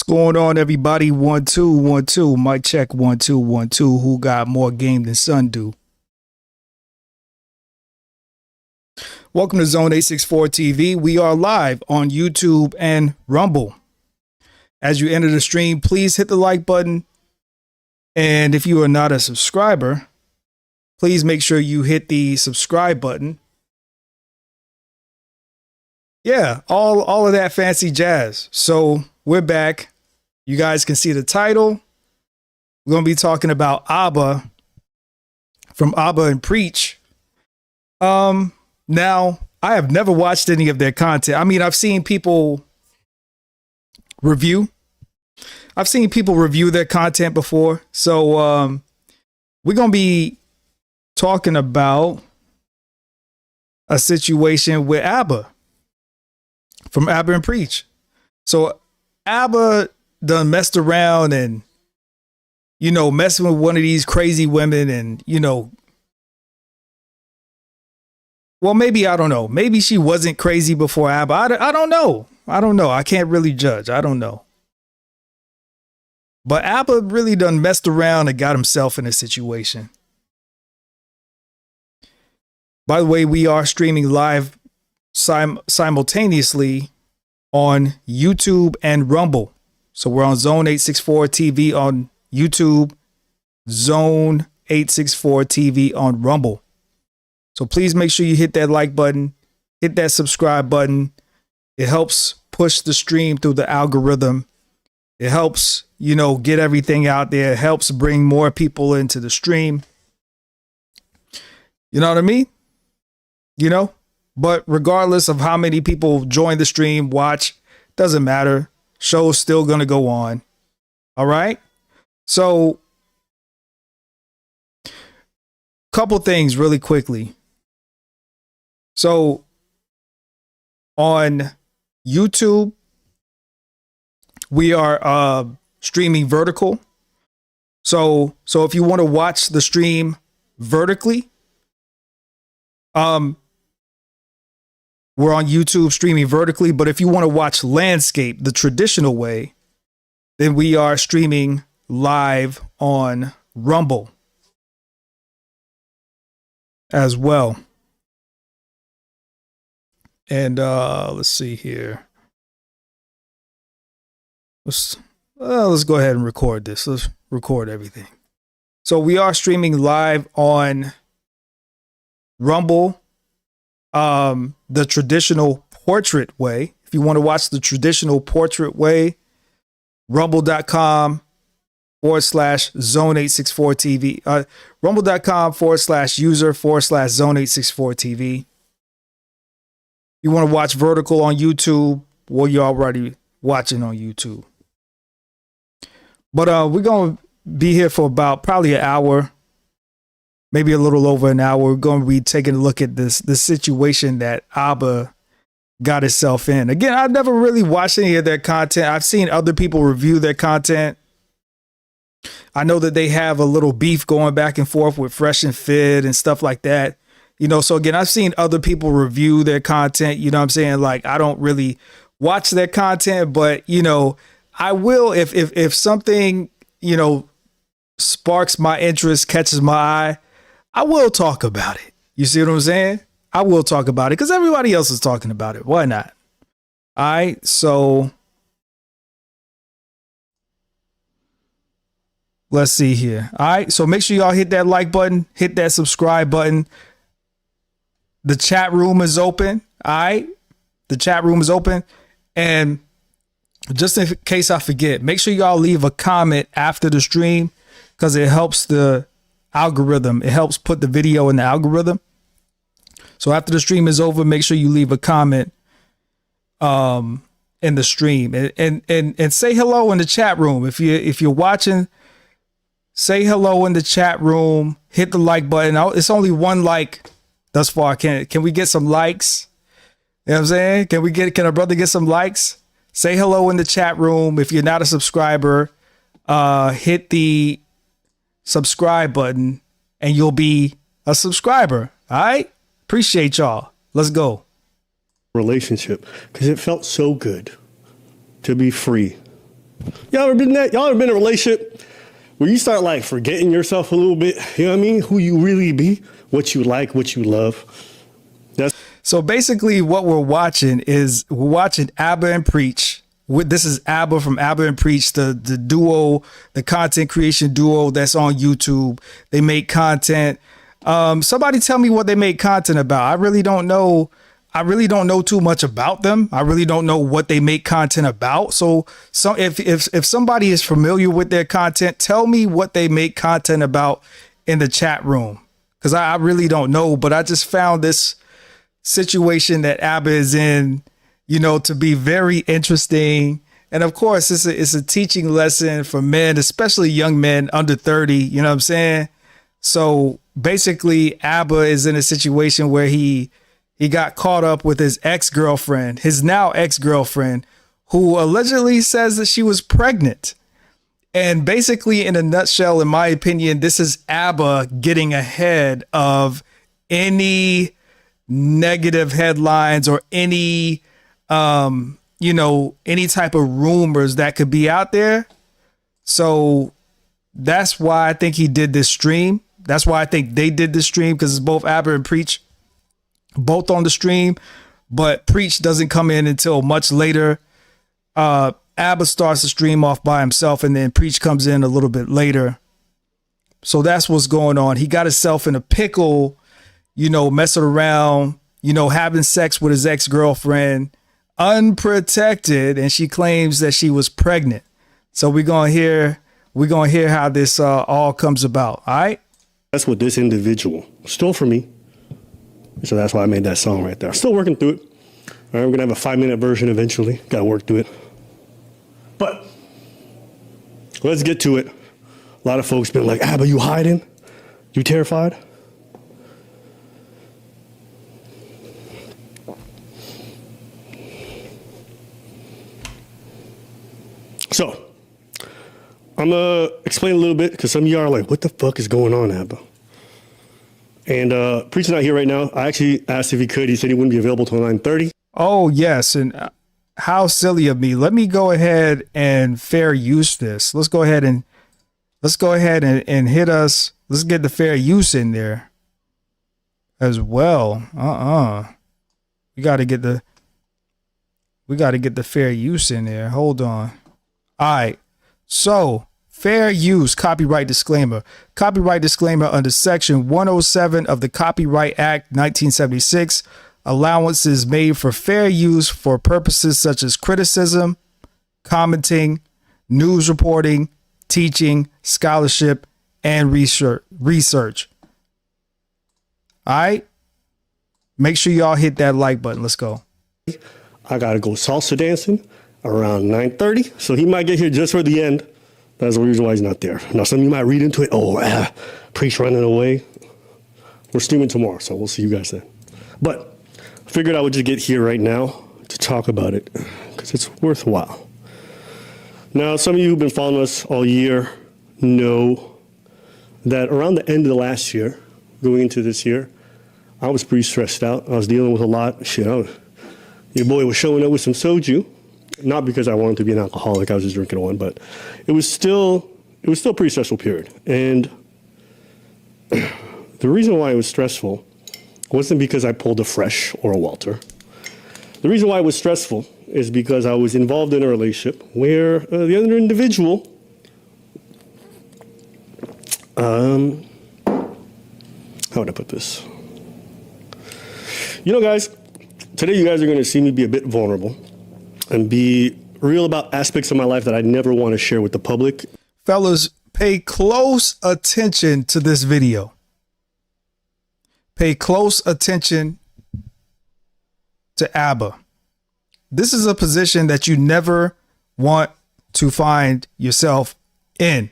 Going on, everybody? 1 2 1 2. Mic check 1 2 1 2. Who got more game than Sun do? Welcome to Zone 864 TV. We are live on YouTube and Rumble. As you enter the stream, please hit the like button. And if you are not a subscriber, please make sure you hit the subscribe button. Yeah, all of that fancy jazz. So we're back. You guys can see the title. We're going to be talking about Abba from Abba and Preach. Now, I have never watched any of their content. I mean, I've seen people review. I've seen people review their content before. So we're going to be talking about a situation with Abba from Abba and Preach. So Abba done messed around and, messing with one of these crazy women and, well, maybe, I don't know. Maybe she wasn't crazy before Abba. I don't know. I can't really judge. I don't know. But Abba really done messed around and got himself in a situation. By the way, we are streaming live simultaneously on YouTube and Rumble. So we're on Zone 864 TV on YouTube, Zone 864 TV on Rumble. So please make sure you hit that like button, hit that subscribe button. It helps push the stream through the algorithm. It helps, get everything out there. It helps bring more people into the stream. You know what I mean? But regardless of how many people join the stream, watch, doesn't matter. Show's still going to go on. All right. So couple things really quickly. So on YouTube, we are streaming vertical. So if you want to watch the stream vertically, we're on YouTube streaming vertically, but if you want to watch landscape the traditional way, then we are streaming live on Rumble as well. And let's see here. Let's go ahead and record this. Let's record everything. So we are streaming live on Rumble. The traditional portrait way. If you want to watch the traditional portrait way, rumble.com/zone864TV, rumble.com/user/zone864TV. You want to watch vertical on YouTube? Well, you're already watching on YouTube. But we're going to be here for about probably an hour. Maybe a little over an hour. We're going to be taking a look at this situation that Abba got himself in. Again, I've never really watched any of their content. I've seen other people review their content. I know that they have a little beef going back and forth with Fresh and Fit and stuff like that. So again, I've seen other people review their content. You know what I'm saying? Like, I don't really watch their content, but, I will if something, sparks my interest, catches my eye, I will talk about it. You see what I'm saying? I will talk about it because everybody else is talking about it. Why not? All right. So let's see here. All right. So make sure y'all hit that like button, hit that subscribe button. The chat room is open. All right. The chat room is open. And just in case I forget, make sure y'all leave a comment after the stream because it helps the algorithm. It helps put the video in the algorithm. So after the stream is over, make sure you leave a comment in the stream and say hello in the chat room. If you're watching, say hello in the chat room, hit the like button. It's only one like thus far. Can we get some likes? You know what I'm saying? Can our brother get some likes? Say hello in the chat room. If you're not a subscriber, hit the subscribe button and you'll be a subscriber. All right. Appreciate y'all. Let's go. Relationship, because it felt so good to be free Y'all ever been that? Y'all ever been in a relationship where you start like forgetting yourself a little bit? You know what I mean? Who you really be, what you like, what you love. So basically what we're watching ABBA and Preach. This is ABBA from ABBA and Preach, the duo, the content creation duo that's on YouTube. They make content. Somebody tell me what they make content about. I really don't know too much about them. I really don't know what they make content about. So if somebody is familiar with their content, tell me what they make content about in the chat room. Because I really don't know, but I just found this situation that ABBA is in, to be very interesting. And of course, it's a teaching lesson for men, especially young men under 30. You know what I'm saying? So basically, ABBA is in a situation where he got caught up with his ex-girlfriend, his now ex-girlfriend, who allegedly says that she was pregnant. And basically, in a nutshell, in my opinion, this is ABBA getting ahead of any negative headlines or any type of rumors that could be out there. So that's why I think he did this stream. That's why I think they did this stream, because it's both ABBA and Preach, both on the stream, but Preach doesn't come in until much later. ABBA starts the stream off by himself, and then Preach comes in a little bit later. So that's what's going on. He got himself in a pickle, messing around, having sex with his ex-girlfriend, unprotected, and she claims that she was pregnant. So we're gonna hear how this all comes about. All right. That's what this individual stole from me. So that's why I made that song right there. I'm still working through it. All right, we're gonna have a 5-minute version eventually. Got to work through it. But let's get to it. A lot of folks been like, "ABBA, you hiding? You terrified?" So I'm gonna explain a little bit, because some of y'all are like, "What the fuck is going on, ABBA?" And Preach's not here right now. I actually asked if he could. He said he wouldn't be available till 9:30. Oh yes, and how silly of me. Let me go ahead and fair use this. Let's go ahead and hit us. Let's get the fair use in there as well. We got to get the fair use in there. Hold on. All right. So fair use, copyright disclaimer. Copyright disclaimer under Section 107 of the Copyright Act 1976. Allowances made for fair use for purposes such as criticism, commenting, news reporting, teaching, scholarship, and research. All right. Make sure y'all hit that like button. Let's go. I got to go salsa dancing around 9:30. So he might get here just for the end. That's the reason why he's not there. Now, some of you might read into it. Oh, Preach running away. We're streaming tomorrow, so we'll see you guys then. But I figured I would just get here right now to talk about it, because it's worthwhile. Now, some of you who've been following us all year know that around the end of the last year, going into this year, I was pretty stressed out. I was dealing with a lot. Your boy was showing up with some soju. Not because I wanted to be an alcoholic, I was just drinking one, but it was still a pretty stressful period. And the reason why it was stressful wasn't because I pulled a Fresh or a Walter. The reason why it was stressful is because I was involved in a relationship where the other individual, how would I put this? Guys, today you guys are going to see me be a bit vulnerable and be real about aspects of my life that I never want to share with the public. Fellas, pay close attention to this video. Pay close attention to ABBA. This is a position that you never want to find yourself in.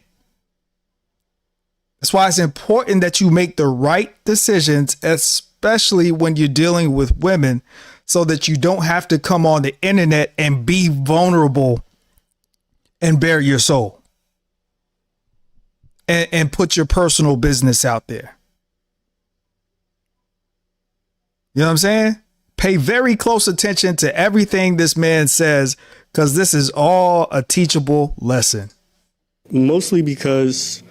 That's why it's important that you make the right decisions, especially when you're dealing with women, so that you don't have to come on the internet and be vulnerable and bare your soul and put your personal business out there. You know what I'm saying? Pay very close attention to everything this man says, because this is all a teachable lesson. Mostly because,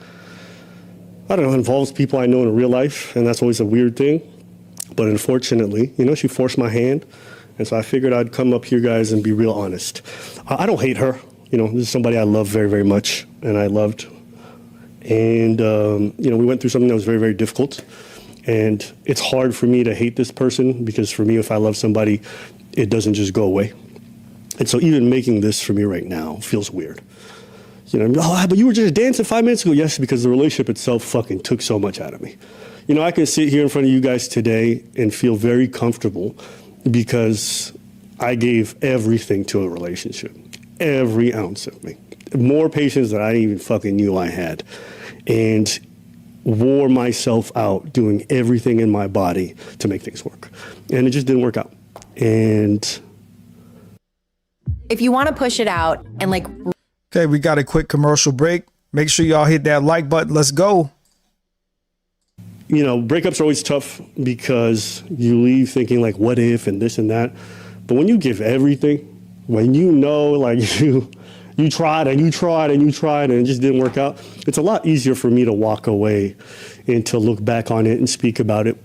I don't know, it involves people I know in real life, and that's always a weird thing. But unfortunately, she forced my hand. And so I figured I'd come up here, guys, and be real honest. I don't hate her. This is somebody I love very, very much, and I loved. And, we went through something that was very, very difficult. And it's hard for me to hate this person because for me, if I love somebody, it doesn't just go away. And so even making this for me right now feels weird. Oh, but you were just dancing 5 minutes ago. Yes, because the relationship itself fucking took so much out of me. I can sit here in front of you guys today and feel very comfortable because I gave everything to a relationship. Every ounce of me. More patience than I even fucking knew I had. And wore myself out doing everything in my body to make things work. And it just didn't work out. And if you want to push it out and Okay, we got a quick commercial break. Make sure y'all hit that like button. Let's go. Breakups are always tough because you leave thinking what if and this and that. But when you give everything, when you tried and you tried and you tried and it just didn't work out, it's a lot easier for me to walk away and to look back on it and speak about it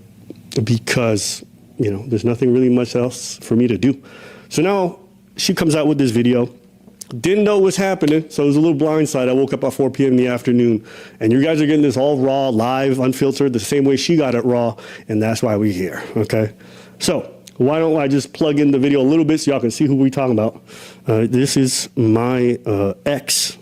because, there's nothing really much else for me to do. So now she comes out with this video. Didn't know what was happening, so it was a little blindside. I woke up at 4 p.m. in the afternoon, and you guys are getting this all raw, live, unfiltered, the same way she got it raw, and that's why we're here, okay? So why don't I just plug in the video a little bit so y'all can see who we're talking about. This is my ex,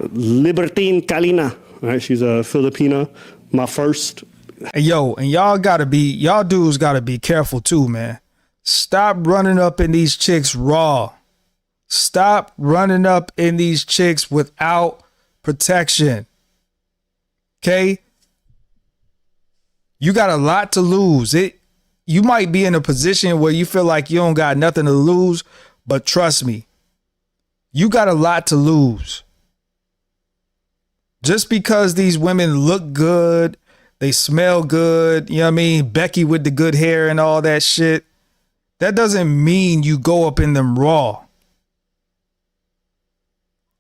Libertine Kalina. All right, she's a Filipina, my first. Hey, yo, and y'all dudes gotta be careful too, man. Stop running up in these chicks raw. Stop running up in these chicks without protection. Okay? You got a lot to lose. You might be in a position where you feel like you don't got nothing to lose, but trust me, you got a lot to lose. Just because these women look good, they smell good, Becky with the good hair and all that shit, that doesn't mean you go up in them raw.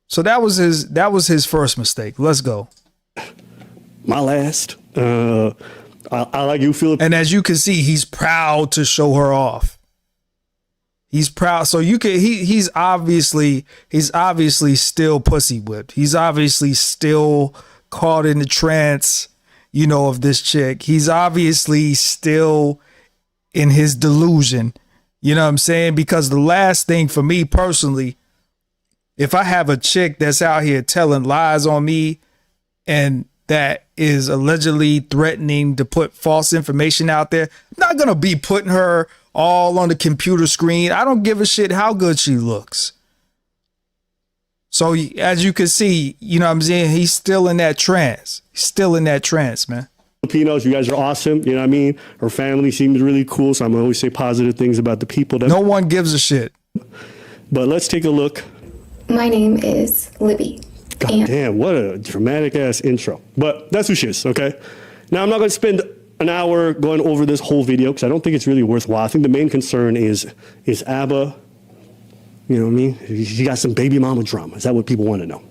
So that was his first mistake. Let's go. My last. I like you, Philip. And as you can see, he's proud to show her off. He's proud. So he's obviously still pussy whipped. He's obviously still caught in the trance, of this chick. He's obviously still in his delusion. You know what I'm saying? Because the last thing for me personally, if I have a chick that's out here telling lies on me and that is allegedly threatening to put false information out there, I'm not going to be putting her all on the computer screen. I don't give a shit how good she looks. So as you can see, what I'm saying? He's still in that trance. He's still in that trance, man. Filipinos, you guys are awesome. You know what I mean? Her family seems really cool. So I'm going to always say positive things about the people. No one gives a shit. But let's take a look. My name is Libby. God damn, what a dramatic ass intro. But that's who she is, okay? Now, I'm not going to spend an hour going over this whole video because I don't think it's really worthwhile. I think the main concern is ABBA, you know what I mean? He got some baby mama drama. Is that what people want to know?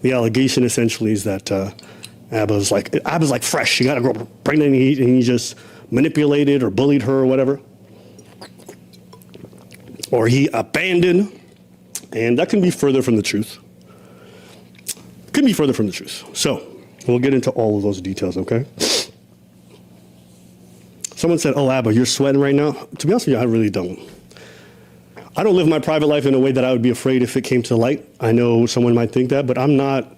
The allegation essentially is that ABBA's like fresh. She got a girl pregnant and he just manipulated or bullied her or whatever. Or he abandoned. And that can be further from the truth. Could be further from the truth. So we'll get into all of those details, okay? Someone said, oh, ABBA, you're sweating right now. To be honest with you, I really don't. I don't live my private life in a way that I would be afraid if it came to light. I know someone might think that, but I'm not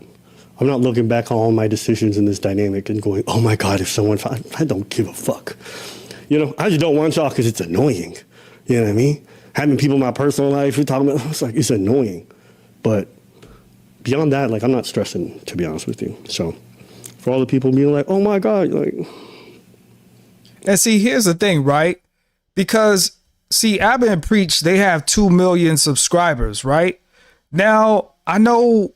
looking back on all my decisions in this dynamic and going, oh my God, I don't give a fuck. I just don't want y'all because it's annoying. You know what I mean? Having people in my personal life who talking about, it's annoying. But beyond that, I'm not stressing, to be honest with you. So for all the people being like, oh my God, And see, here's the thing, right? Because ABBA and Preach, they have 2 million subscribers, right? Now, I know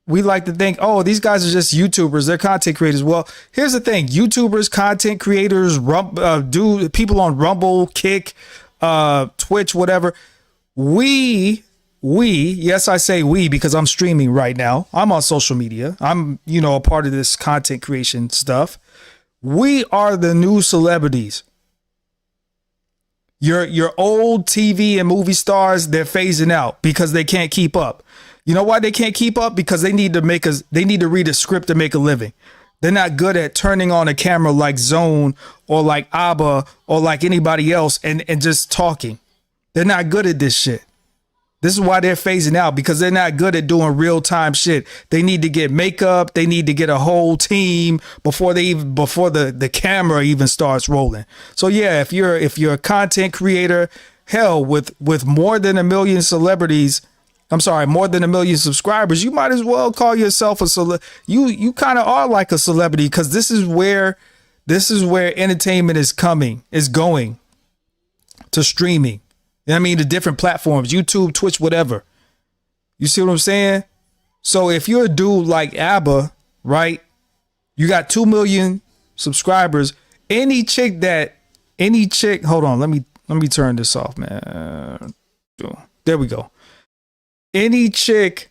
we like to think, oh, these guys are just YouTubers. They're content creators. Well, here's the thing. YouTubers, content creators, do people on Rumble, Kick, Twitch, whatever. We, yes, I say we because I'm streaming right now. I'm on social media. I'm, a part of this content creation stuff. We are the new celebrities. Your old TV and movie stars, they're phasing out because they can't keep up. You know why they can't keep up? Because they need to read a script to make a living. They're not good at turning on a camera like Zone or like Abba or like anybody else and just talking. They're not good at this shit. This is why they're phasing out, because they're not good at doing real time shit. They need to get makeup. They need to get a whole team before the camera even starts rolling. So yeah, if you're a content creator, hell, with more than 1 million celebrities, more than 1 million subscribers, you might as well call yourself a you kind of are like a celebrity, because this is where entertainment is going to streaming. I mean, the different platforms, YouTube, Twitch, whatever. You see what I'm saying? So if you're a dude like ABBA, right? You got 2 million subscribers. Any chick, hold on, let me turn this off, man. There we go. Any chick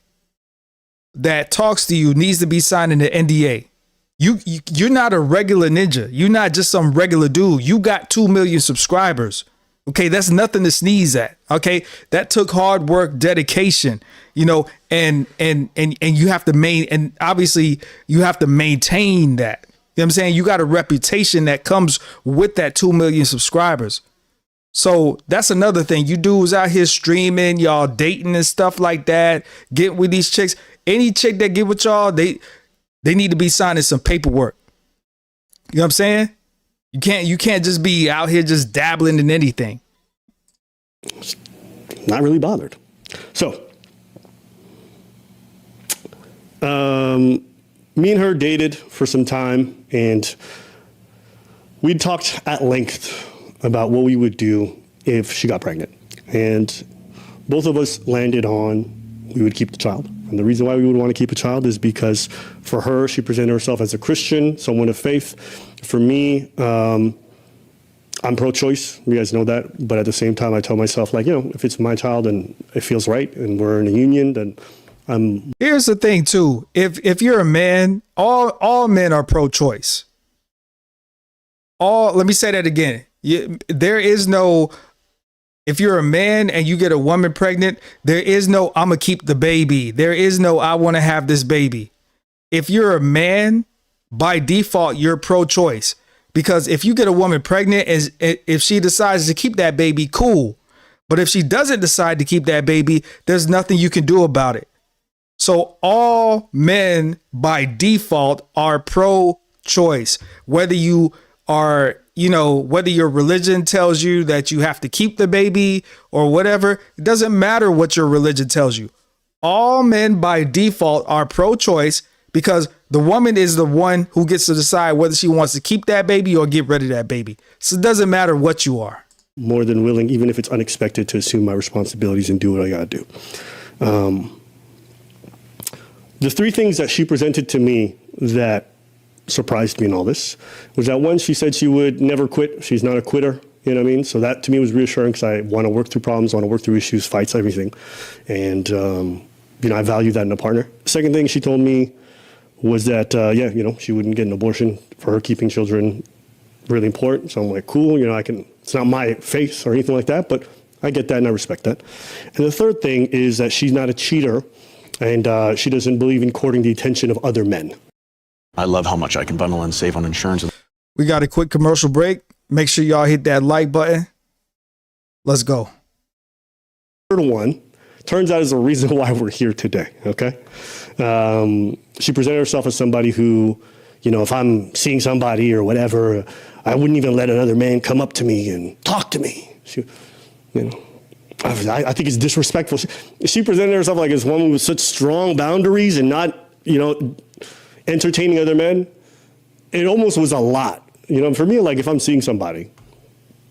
that talks to you needs to be signing an NDA. You're not a regular ninja. You're not just some regular dude. You got 2 million subscribers. Okay, that's nothing to sneeze at. Okay, that took hard work, dedication, and you have to obviously you have to maintain that. You know what I'm saying? You got a reputation that comes with that 2 million subscribers. So that's another thing. You dudes out here streaming, y'all dating and stuff like that, get with these chicks. Any chick that get with y'all, they need to be signing some paperwork. You know what I'm saying? You can't just be out here just dabbling in anything. Not really bothered. So, me and her dated for some time, and we talked at length about what we would do if she got pregnant. And both of us landed on we would keep the child. And the reason why we would want to keep a child is because for her, she presented herself as a Christian, someone of faith. For me, I'm pro-choice. You guys know that. But at the same time, I tell myself, if it's my child and it feels right and we're in a union, then I'm... Here's the thing, too. If you're a man, all men are pro-choice. Let me say that again. There is no... If you're a man and you get a woman pregnant, there is no, I'm going to keep the baby. There is no, I want to have this baby. If you're a man, by default, you're pro-choice. Because if you get a woman pregnant, if she decides to keep that baby, cool. But if she doesn't decide to keep that baby, there's nothing you can do about it. So all men by default are pro-choice. Whether you are, whether your religion tells you that you have to keep the baby or whatever, it doesn't matter what your religion tells you. All men by default are pro-choice, because the woman is the one who gets to decide whether she wants to keep that baby or get rid of that baby. So it doesn't matter what you are. More than willing, even if it's unexpected, to assume my responsibilities and do what I got to do. The 3 things that she presented to me that surprised me in all this was that, one, she said she would never quit. She's not a quitter. You know what I mean? So that to me was reassuring, because I want to work through problems, want to work through issues, fights, everything. And, I value that in a partner. Second thing she told me was that, she wouldn't get an abortion. For her, keeping children really important. So I'm like, cool, it's not my faith or anything like that, but I get that and I respect that. And the third thing is that she's not a cheater, and she doesn't believe in courting the attention of other men. I love how much I can bundle and save on insurance. We got a quick commercial break. Make sure y'all hit that like button. Let's go. Third one turns out is the reason why we're here today. Okay. She presented herself as somebody who, if I'm seeing somebody or whatever, I wouldn't even let another man come up to me and talk to me. I think it's disrespectful. She presented herself like this woman with such strong boundaries and not, entertaining other men. It almost was a lot. For me, if I'm seeing somebody,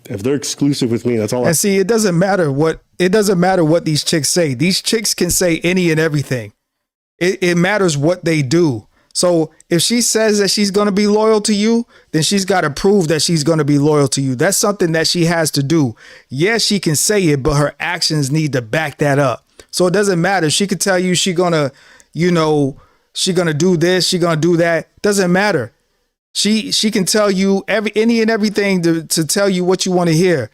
if they're exclusive with me, that's all. And see, it doesn't matter what these chicks say. These chicks can say any and everything. It matters what they do. So if she says that she's going to be loyal to you, then she's got to prove that she's going to be loyal to you. That's something that she has to do. Yes, she can say it, but her actions need to back that up. So it doesn't matter. She could tell you she going to, she going to do this, she going to do that. Doesn't matter. She can tell you any and everything to tell you what you want to hear.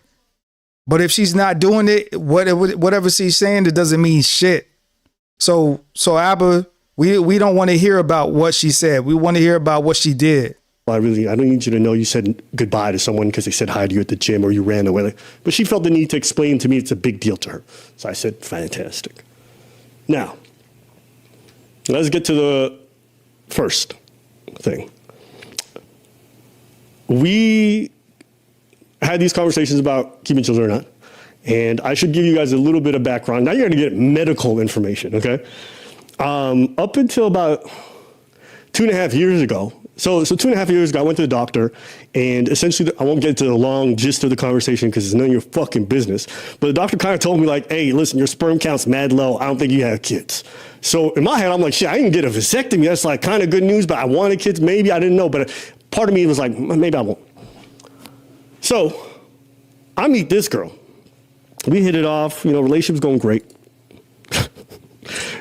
But if she's not doing it, whatever she's saying, it doesn't mean shit. So Abba, we don't want to hear about what she said. We want to hear about what she did. I don't need you to know you said goodbye to someone because they said hi to you at the gym or you ran away. But she felt the need to explain to me it's a big deal to her. So I said, fantastic. Now, let's get to the first thing. We had these conversations about keeping children or not. And I should give you guys a little bit of background. Now you're going to get medical information, okay? Up until about 2.5 years ago, so 2.5 years ago, I went to the doctor, and essentially, I won't get to the long gist of the conversation because it's none of your fucking business. But the doctor kind of told me like, hey, listen, your sperm count's mad low. I don't think you have kids. So in my head, I'm like, shit, I didn't get a vasectomy. That's like kind of good news, but I wanted kids. Maybe I didn't know, but part of me was like, maybe I won't. So I meet this girl. We hit it off, relationship's going great.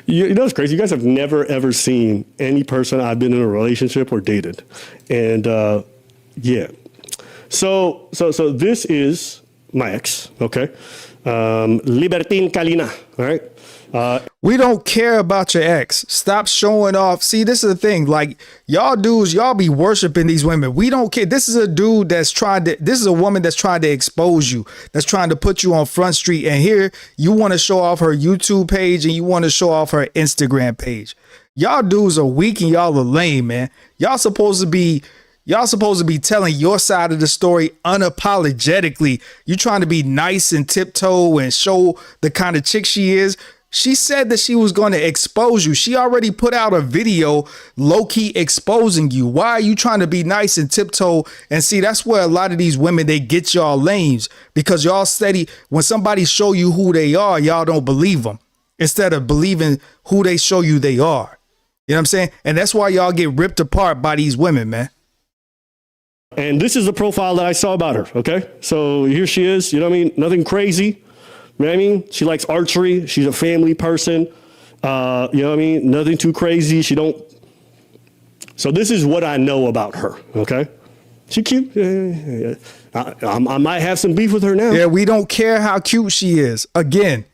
You know what's crazy? You guys have never, ever seen any person I've been in a relationship or dated. And yeah. So this is my ex, okay? Libertine Kalina, all right? We don't care about your ex. Stop showing off. See, this is the thing. Like, y'all dudes, y'all be worshiping these women. We don't care. This is a dude this is a woman that's trying to expose you, that's trying to put you on Front Street. And here you want to show off her YouTube page and you want to show off her Instagram page. Y'all dudes are weak and y'all are lame, man. Y'all supposed to be telling your side of the story unapologetically. You trying to be nice and tiptoe and show the kind of chick she is. She said that she was going to expose you. She already put out a video low-key exposing you. Why are you trying to be nice and tiptoe? And see, that's where a lot of these women, they get y'all lames, because y'all steady, when somebody show you who they are, y'all don't believe them instead of believing who they show you they are. You know what I'm saying? And that's why y'all get ripped apart by these women, man. And this is the profile that I saw about her, okay? So here she is, nothing crazy. You know what I mean? She likes archery. She's a family person. Nothing too crazy. So this is what I know about her, okay? She cute. I might have some beef with her now. Yeah, we don't care how cute she is. Again,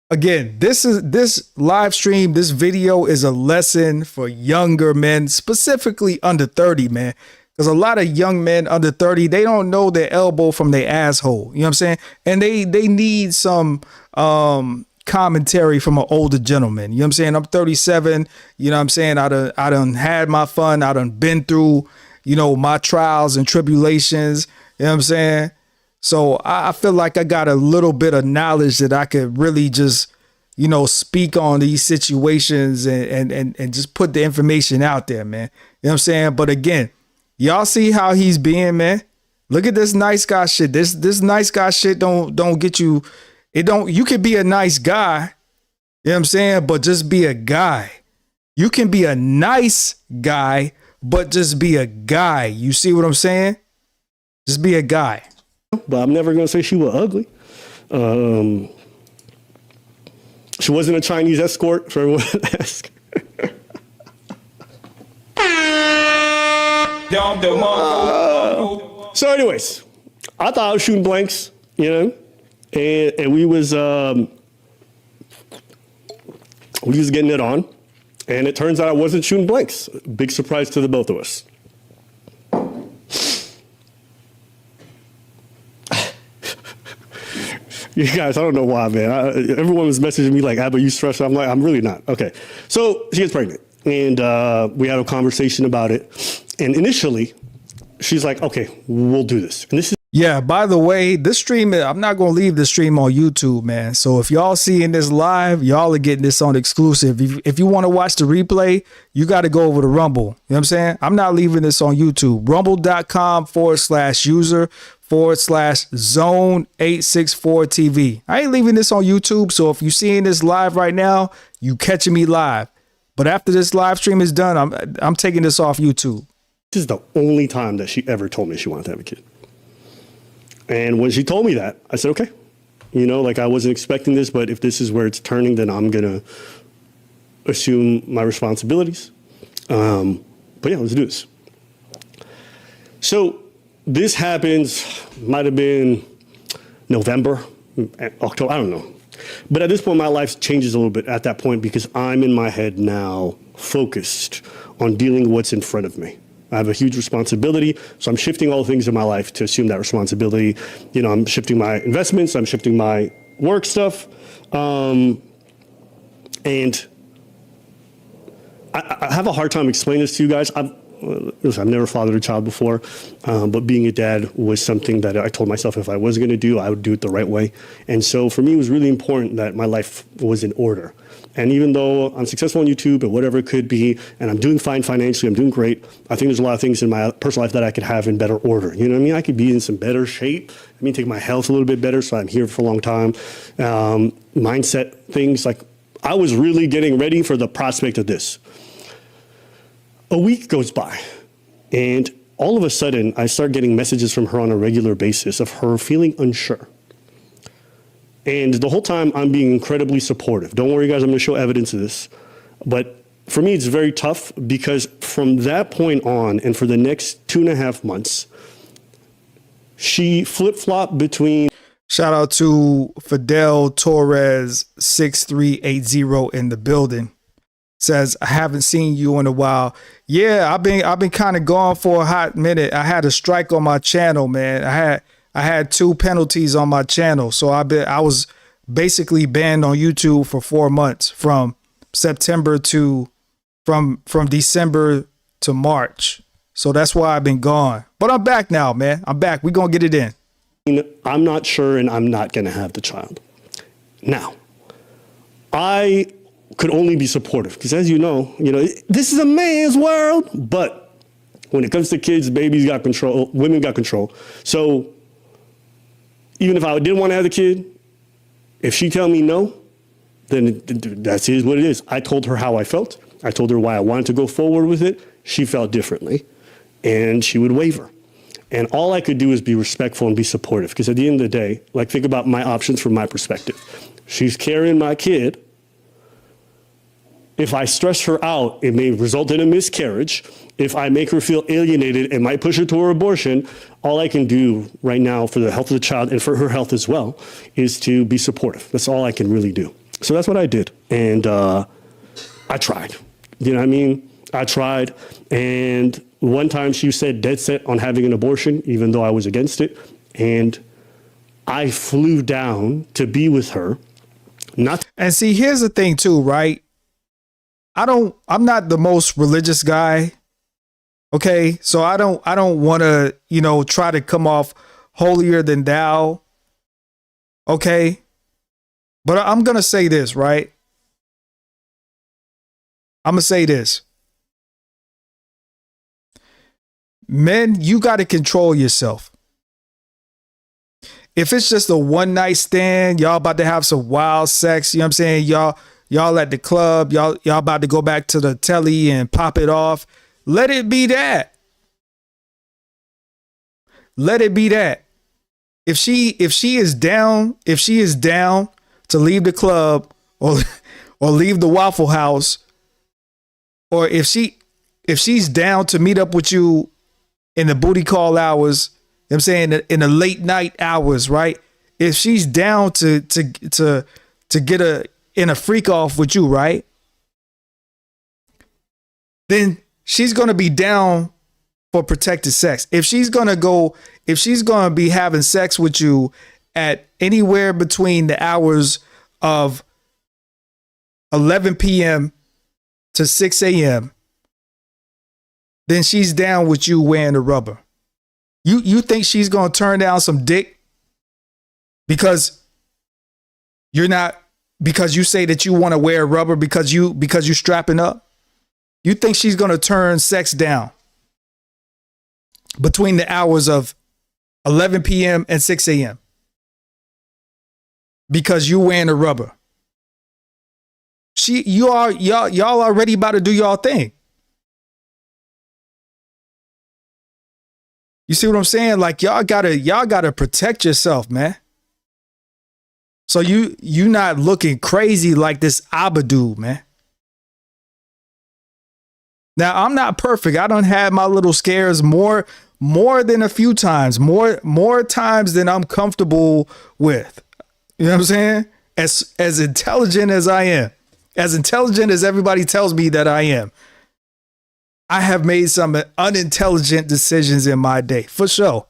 this live stream, this video is a lesson for younger men, specifically under 30, man. Because a lot of young men under 30, they don't know their elbow from their asshole. You know what I'm saying? And they need some commentary from an older gentleman. You know what I'm saying? I'm 37. You know what I'm saying? I done had my fun. I done been through, my trials and tribulations. You know what I'm saying? So I feel like I got a little bit of knowledge that I could really just, speak on these situations and just put the information out there, man. You know what I'm saying? But again, y'all see how he's being, man. Look at this nice guy shit. This nice guy shit don't get you. You could be a nice guy, you know what I'm saying, but just be a guy. You can be a nice guy, but just be a guy. You see what I'm saying? Just be a guy. But I'm never gonna say she was ugly. She wasn't a Chinese escort, for everyone to ask. So anyways, I thought I was shooting blanks, and we was getting it on, and it turns out I wasn't shooting blanks. Big surprise to the both of us. You guys, I don't know why, man. Everyone was messaging me like, Abba, you stressed? I'm like, I'm really not. Okay. So she gets pregnant, and we had a conversation about it. And initially, she's like, okay, we'll do this. And this is. Yeah, by the way, this stream, I'm not going to leave this stream on YouTube, man. So if y'all seeing this live, y'all are getting this on exclusive. If you want to watch the replay, you got to go over to Rumble. You know what I'm saying? I'm not leaving this on YouTube. Rumble.com/user/zone864TV. I ain't leaving this on YouTube. So if you're seeing this live right now, you catching me live. But after this live stream is done, I'm taking this off YouTube. This is the only time that she ever told me she wanted to have a kid. And when she told me that, I said, okay. You know, like I wasn't expecting this, but if this is where it's turning, then I'm going to assume my responsibilities. But yeah, let's do this. So this happens, might have been November, October, I don't know. But at this point, my life changes a little bit at that point because I'm in my head now focused on dealing with what's in front of me. I have a huge responsibility, so I'm shifting all things in my life to assume that responsibility. You know, I'm shifting my investments, I'm shifting my work stuff, and I have a hard time explaining this to you guys. Listen, I've never fathered a child before, but being a dad was something that I told myself if I was going to do, I would do it the right way. And so for me, it was really important that my life was in order. And even though I'm successful on YouTube or whatever it could be, and I'm doing fine financially, I'm doing great, I think there's a lot of things in my personal life that I could have in better order. You know what I mean? I could be in some better shape. I mean, take my health a little bit better so I'm here for a long time. Mindset things, like I was really getting ready for the prospect of this. A week goes by, and all of a sudden, I start getting messages from her on a regular basis of her feeling unsure. And the whole time, I'm being incredibly supportive. Don't worry, guys, I'm going to show evidence of this. But for me, it's very tough because from that point on, and for the next 2.5 months, she flip-flopped between... Shout out to Fidel Torres 6380 in the building. Says, I haven't seen you in a while. Yeah, I've been kind of gone for a hot minute. I had a strike on my channel, man. I had 2 penalties on my channel. So I was basically banned on YouTube for 4 months from September to from December to March. So that's why I've been gone. But I'm back now, man. I'm back. We're going to get it in. I'm not sure and I'm not going to have the child. Now, I could only be supportive because, as you know, this is a man's world. But when it comes to kids, babies got control, women got control. So even if I didn't want to have the kid, if she tell me no, then that's what it is. I told her how I felt. I told her why I wanted to go forward with it. She felt differently, and she would waver. And all I could do is be respectful and be supportive because at the end of the day, like, think about my options from my perspective. She's carrying my kid. If I stress her out, it may result in a miscarriage. If I make her feel alienated, it might push her toward abortion. All I can do right now for the health of the child and for her health as well is to be supportive. That's all I can really do. So that's what I did. And I tried. You know what I mean? I tried. And one time she said dead set on having an abortion, even though I was against it. And I flew down to be with her. And see, here's the thing too, right? I'm not the most religious guy. Okay. So I don't want to, try to come off holier than thou. Okay. But I'm going to say this, right? I'm going to say this. Men, you got to control yourself. If it's just a one night stand, y'all about to have some wild sex, you know what I'm saying? Y'all at the club, y'all about to go back to the telly and pop it off. Let it be that. Let it be that. If she is down to leave the club or leave the Waffle House, or if she's down to meet up with you in the booty call hours, you know what I'm saying, in the late night hours, right? If she's down to get in a freak off with you, right? Then she's going to be down for protected sex. If she's going to be having sex with you at anywhere between the hours of 11 p.m. to 6 a.m., then she's down with you wearing the rubber. You think she's going to turn down some dick because because you say that you want to wear rubber because you're strapping up? You think she's going to turn sex down between the hours of 11 p.m. and 6 a.m. because you wearing a rubber? Y'all already about to do y'all thing. You see what I'm saying? Like y'all gotta protect yourself, man. So you not looking crazy like this Abba dude, man. Now I'm not perfect. I don't have my little scares more than a few times, more times than I'm comfortable with. You know what I'm saying? As intelligent as I am, as intelligent as everybody tells me that I am, I have made some unintelligent decisions in my day, for sure.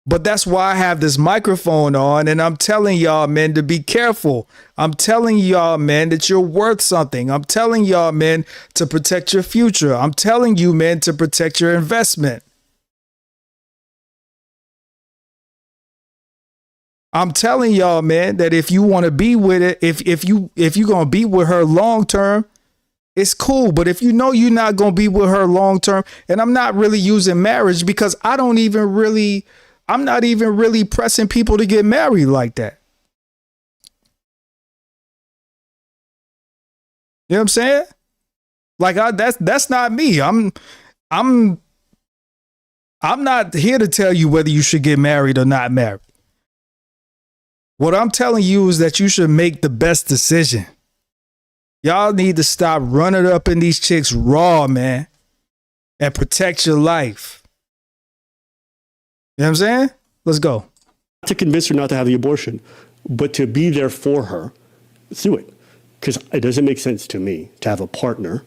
But that's why I have this microphone on and I'm telling y'all, men, to be careful. I'm telling y'all, men, that you're worth something. I'm telling y'all, men, to protect your future. I'm telling you, men, to protect your investment. I'm telling y'all, man, that if you want to be with it, if you're going to be with her long term, it's cool. But if you know you're not going to be with her long term, and I'm not really using marriage because I'm not even really pressing people to get married like that. You know what I'm saying? Like that's not me. I'm not here to tell you whether you should get married or not married. What I'm telling you is that you should make the best decision. Y'all need to stop running up in these chicks raw, man, and protect your life. You know what I'm saying? Let's go. To convince her not to have the abortion, but to be there for her through it. Because it doesn't make sense to me to have a partner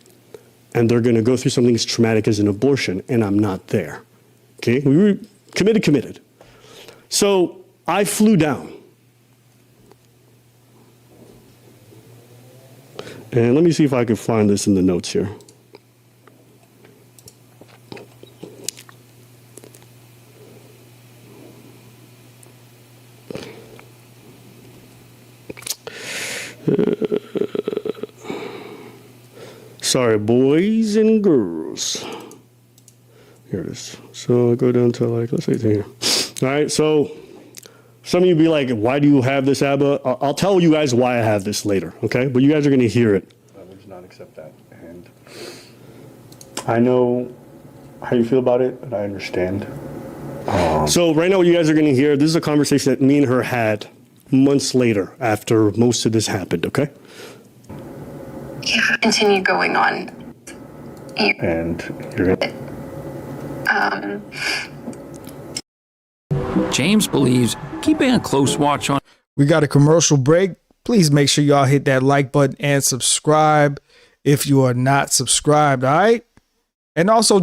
and they're going to go through something as traumatic as an abortion and I'm not there. Okay? We were committed. So I flew down. And let me see if I can find this in the notes here. Sorry, boys and girls. Here it is. So I go down to let's say here. All right, so some of you be like, why do you have this, Abba? I'll tell you guys why I have this later, okay? But you guys are going to hear it. I would not accept that. And I know how you feel about it, and I understand. So right now what you guys are going to hear, this is a conversation that me and her had months later after most of this happened, okay? Yeah, continue going on. And you're going to... James believes keeping a close watch on. We got a commercial break. Please make sure y'all hit that like button and subscribe if you are not subscribed. All right. And also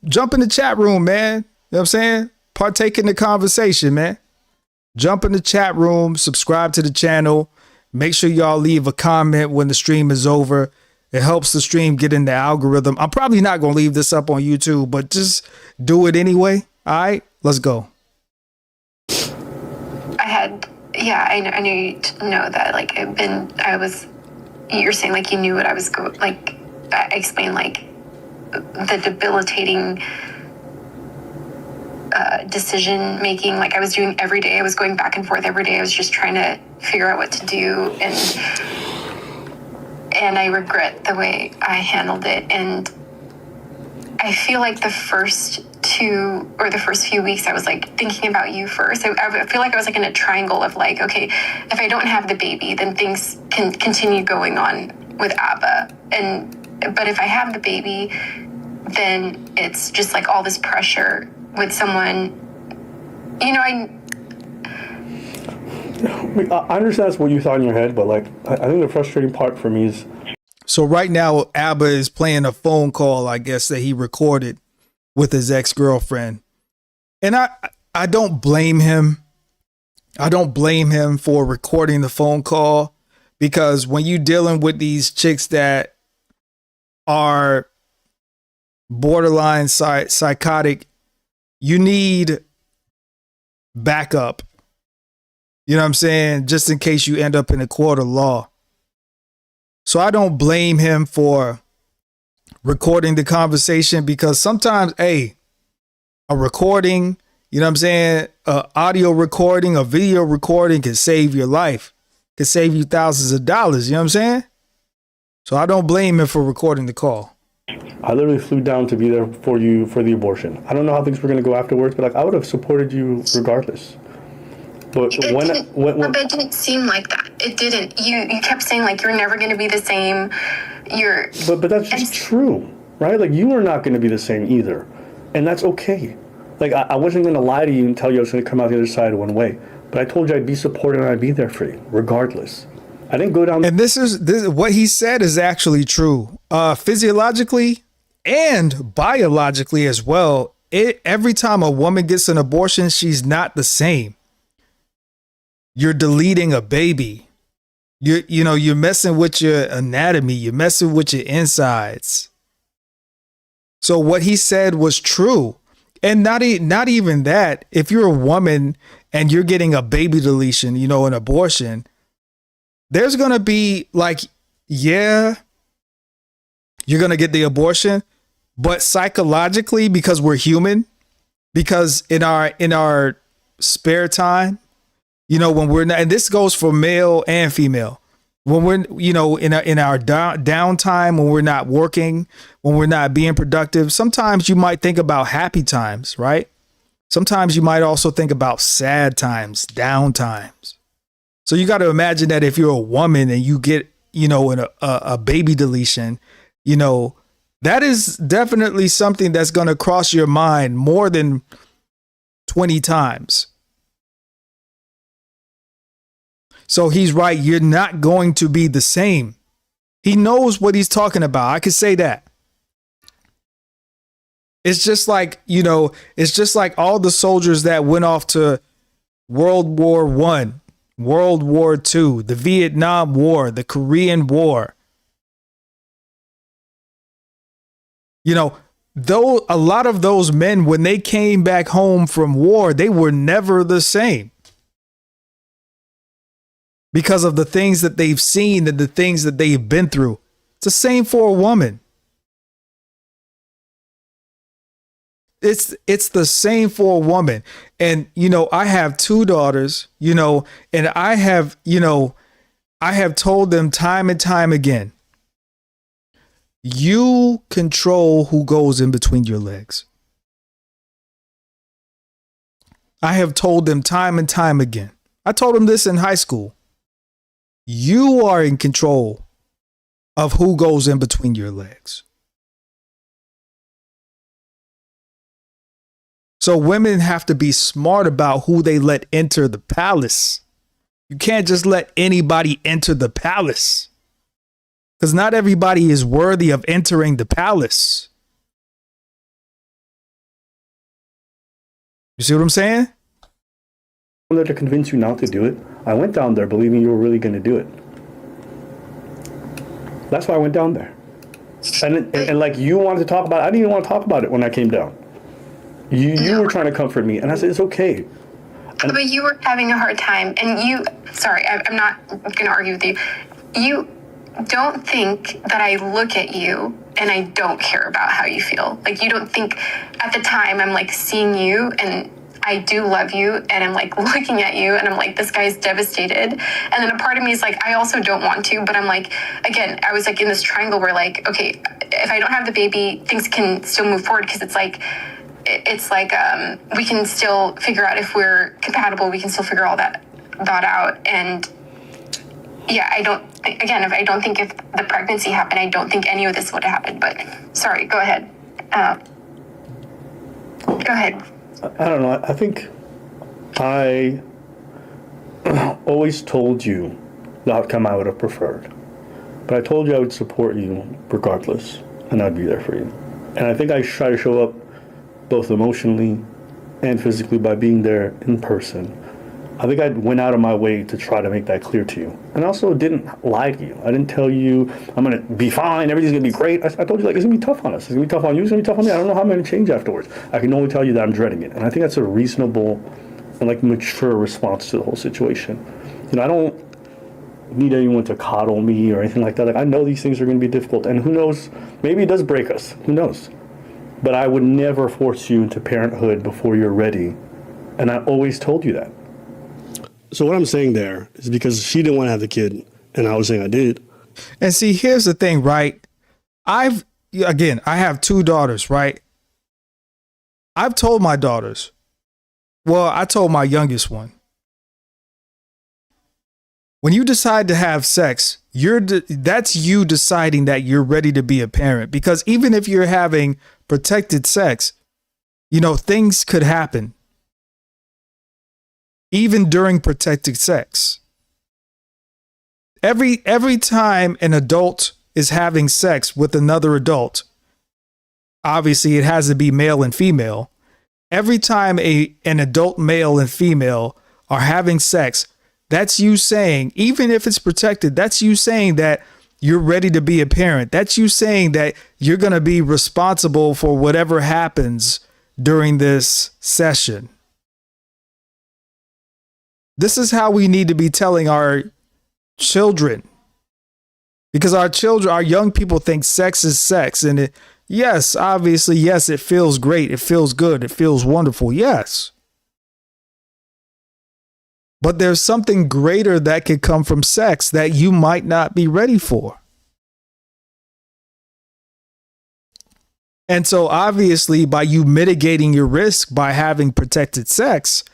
jump in the chat room, man. You know what I'm saying? Partake in the conversation, man. Jump in the chat room, subscribe to the channel. Make sure y'all leave a comment when the stream is over. It helps the stream get in the algorithm. I'm probably not going to leave this up on YouTube, but just do it anyway. All right, let's go. I knew you to know that, like, you're saying, like, you knew what I was I explained, like, the debilitating decision making, like, I was doing every day. I was going back and forth every day. I was just trying to figure out what to do, and I regret the way I handled it. And I feel like the first few weeks I was like thinking about you first. I feel like I was like in a triangle of like, okay, if I don't have the baby, then things can continue going on with Abba. But if I have the baby, then it's just like all this pressure with someone, I understand that's what you thought in your head, but like, I think the frustrating part for me is... So right now, Abba is playing a phone call, I guess, that he recorded with his ex-girlfriend. And I don't blame him. I don't blame him for recording the phone call, because when you're dealing with these chicks that are borderline psychotic, you need backup. You know what I'm saying? Just in case you end up in a court of law. So I don't blame him for recording the conversation, because sometimes, a recording, you know what I'm saying, audio recording, a video recording can save your life, can save you thousands of dollars. You know what I'm saying? So I don't blame him for recording the call. I literally flew down to be there for you for the abortion. I don't know how things were going to go afterwards, but like I would have supported you regardless. But But it didn't seem like that. It didn't. You kept saying like you're never going to be the same. But that's just true, right? Like you are not going to be the same either, and that's okay. Like I wasn't going to lie to you and tell you I was going to come out the other side one way, but I told you I'd be supportive and I'd be there for you regardless. I didn't go down. And this what he said is actually true. Physiologically and biologically as well. Every time a woman gets an abortion, she's not the same. You're deleting a baby. You're messing with your anatomy. You're messing with your insides. So what he said was true. And not even that. If you're a woman and you're getting a baby deletion, an abortion, there's going to be like, yeah, you're going to get the abortion, but psychologically, because we're human, because in our spare time, when we're not, and this goes for male and female, when we're, in our downtime, when we're not working, when we're not being productive, sometimes you might think about happy times, right? Sometimes you might also think about sad times, down times. So you got to imagine that if you're a woman and you get, a baby deletion, that is definitely something that's going to cross your mind more than 20 times. So he's right. You're not going to be the same. He knows what he's talking about. I could say that. It's just like, all the soldiers that went off to World War I, World War II, the Vietnam War, the Korean War. Though a lot of those men, when they came back home from war, they were never the same. Because of the things that they've seen and the things that they've been through. It's the same for a woman. It's the same for a woman. And, I have 2 daughters, and I have told them time and time again, you control who goes in between your legs. I have told them time and time again. I told them this in high school. You are in control of who goes in between your legs. So women have to be smart about who they let enter the palace. You can't just let anybody enter the palace, because not everybody is worthy of entering the palace. You see what I'm saying? I'm there to convince you not to do it. I went down there believing you were really going to do it. That's why I went down there. And like you wanted to talk about it, I didn't even want to talk about it when I came down. You were trying to comfort me, and I said, it's okay. But you were having a hard time, and I'm not going to argue with you. You don't think that I look at you and I don't care about how you feel. Like, you don't think at the time I'm like seeing you and I do love you, and I'm like looking at you and I'm like, this guy's devastated. And then a part of me is like, I also don't want to, but I'm like, again, I was like in this triangle where like, okay, if I don't have the baby, things can still move forward, because it's like we can still figure out if we're compatible. We can still figure all that out. And yeah, if I don't think if the pregnancy happened, I don't think any of this would have happened. But sorry, go ahead. Go ahead. I don't know. I think I always told you the outcome I would have preferred. But I told you I would support you regardless, and I'd be there for you. And I think I try to show up both emotionally and physically by being there in person. I think I went out of my way to try to make that clear to you. And I also didn't lie to you. I didn't tell you I'm going to be fine, everything's going to be great. I told you, like, it's going to be tough on us. It's going to be tough on you. It's going to be tough on me. I don't know how I'm going to change afterwards. I can only tell you that I'm dreading it. And I think that's a reasonable and, like, mature response to the whole situation. I don't need anyone to coddle me or anything like that. Like, I know these things are going to be difficult. And who knows, maybe it does break us. Who knows? But I would never force you into parenthood before you're ready. And I always told you that. So what I'm saying there is because she didn't want to have the kid, and I was saying I did, And see, here's the thing, right? I have two daughters, right? I've told my daughters, well, I told my youngest one, when you decide to have sex, that's you deciding that you're ready to be a parent. Because even if you're having protected sex, things could happen even during protected sex. Every time an adult is having sex with another adult, obviously it has to be male and female. Every time an adult male and female are having sex, that's you saying, even if it's protected, that's you saying that you're ready to be a parent. That's you saying that you're going to be responsible for whatever happens during this session. This is how we need to be telling our children, because our young people think sex is sex. And obviously, yes, it feels great. It feels good. It feels wonderful. Yes. But there's something greater that could come from sex that you might not be ready for. And so obviously, by you mitigating your risk by having protected sex,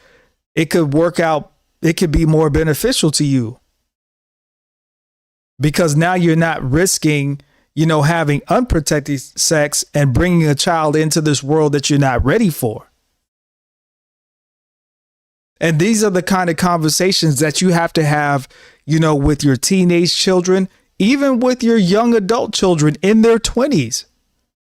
it could work out. It could be more beneficial to you, because now you're not risking, having unprotected sex and bringing a child into this world that you're not ready for. And these are the kind of conversations that you have to have, with your teenage children, even with your young adult children in their 20s.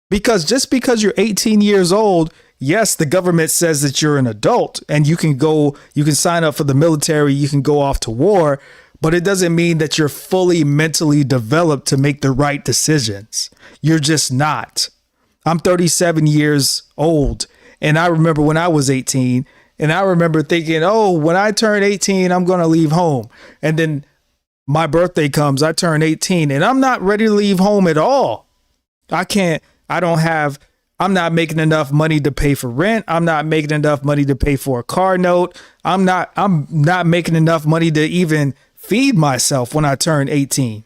Because just because you're 18 years old, yes, the government says that you're an adult and you can sign up for the military, you can go off to war, but it doesn't mean that you're fully mentally developed to make the right decisions. You're just not. I'm 37 years old, and I remember when I was 18, and I remember thinking, oh, when I turn 18, I'm going to leave home. And then my birthday comes, I turn 18, and I'm not ready to leave home at all. I'm not making enough money to pay for rent. I'm not making enough money to pay for a car note. I'm not making enough money to even feed myself when I turn 18.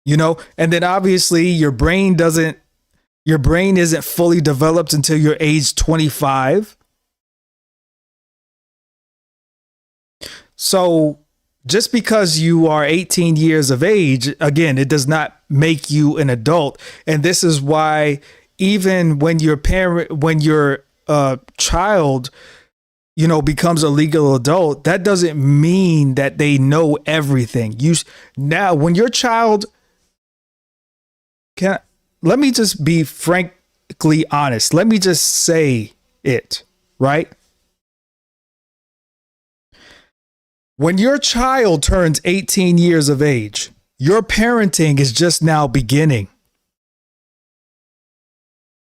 And then obviously your brain isn't fully developed until you're age 25. So just because you are 18 years of age, again, it does not make you an adult. And this is why even when your child, becomes a legal adult, that doesn't mean that they know everything. When your child let me just be frankly honest. Let me just say it, right? When your child turns 18 years of age, your parenting is just now beginning.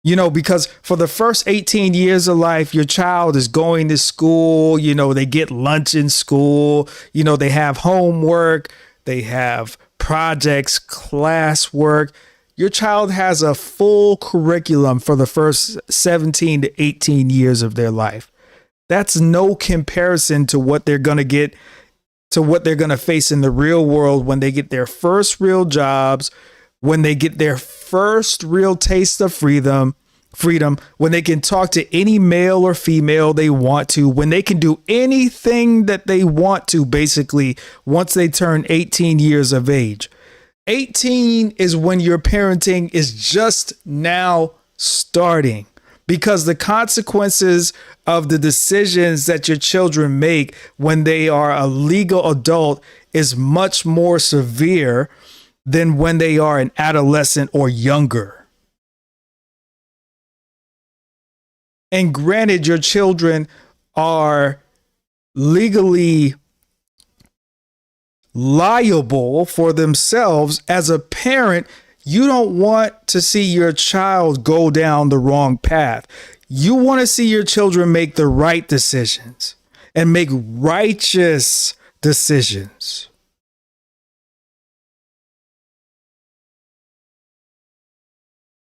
Because for the first 18 years of life, your child is going to school, they get lunch in school, they have homework, they have projects, classwork. Your child has a full curriculum for the first 17 to 18 years of their life. That's no comparison to what they're going to get, to what they're going to face in the real world when they get their first real jobs, when they get their first real taste of freedom, when they can talk to any male or female they want to, when they can do anything that they want to, basically, once they turn 18 years of age. 18 is when your parenting is just now starting, because the consequences of the decisions that your children make when they are a legal adult is much more severe than when they are an adolescent or younger. And granted, your children are legally liable for themselves. As a parent, you don't want to see your child go down the wrong path. You want to see your children make the right decisions and make righteous decisions.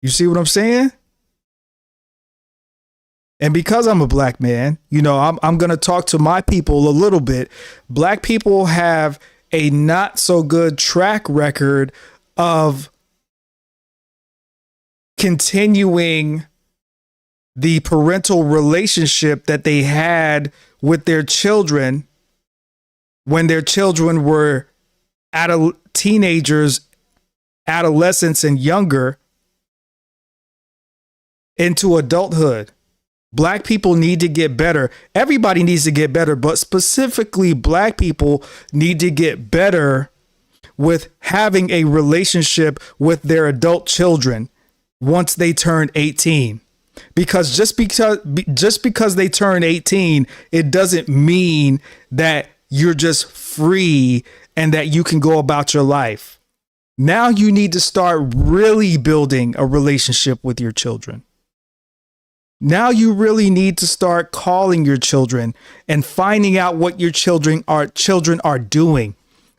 You see what I'm saying? And because I'm a black man, I'm going to talk to my people a little bit. Black people have a not so good track record of continuing the parental relationship that they had with their children when their children were teenagers, adolescents, and younger into adulthood. Black people need to get better. Everybody needs to get better, but specifically black people need to get better with having a relationship with their adult children once they turn 18. Because just because they turn 18, it doesn't mean that you're just free and that you can go about your life. Now you need to start really building a relationship with your children. Now you really need to start calling your children and finding out what your children are doing.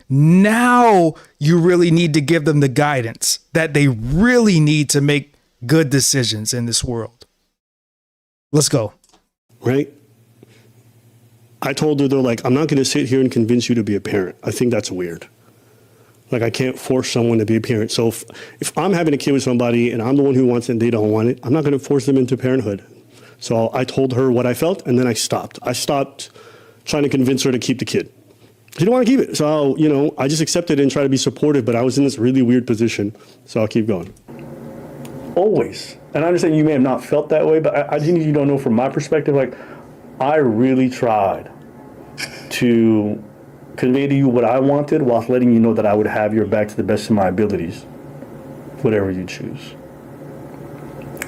Now you really need to give them the guidance that they really need to make good decisions in this world. Let's go. Right? I told her, though, like, I'm not going to sit here and convince you to be a parent. I think that's weird. Like, I can't force someone to be a parent. So if I'm having a kid with somebody and I'm the one who wants it and they don't want it, I'm not going to force them into parenthood. So I told her what I felt, and then I stopped. I stopped trying to convince her to keep the kid. She didn't want to keep it. So, I just accepted it and tried to be supportive, but I was in this really weird position. So I'll keep going. Always. And I understand you may have not felt that way, but I just need you to know from my perspective, like, I really tried to convey to you what I wanted while letting you know that I would have your back to the best of my abilities, whatever you choose.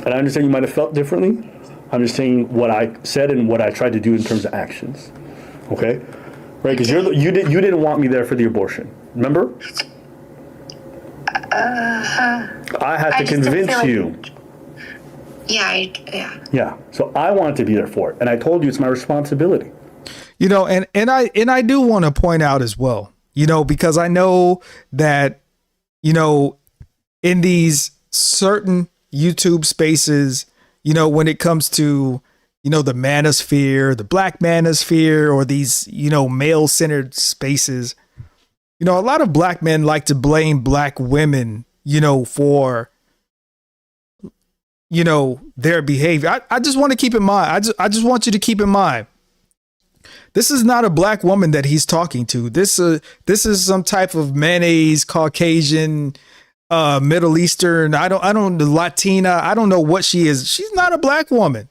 And I understand you might have felt differently. I'm just saying what I said and what I tried to do in terms of actions. Okay? Right? Because you didn't want me there for the abortion. Remember? I had to convince you. Yeah. So I wanted to be there for it. And I told you it's my responsibility. And I do want to point out as well, because I know that, in these certain YouTube spaces, when it comes to, the manosphere, the black manosphere, or these, male centered spaces, a lot of black men like to blame black women, for, their behavior. I just want to keep in mind. I just want you to keep in mind. This is not a black woman that he's talking to. This is some type of mayonnaise, Caucasian, Middle Eastern. I don't Latina. I don't know what she is. She's not a black woman.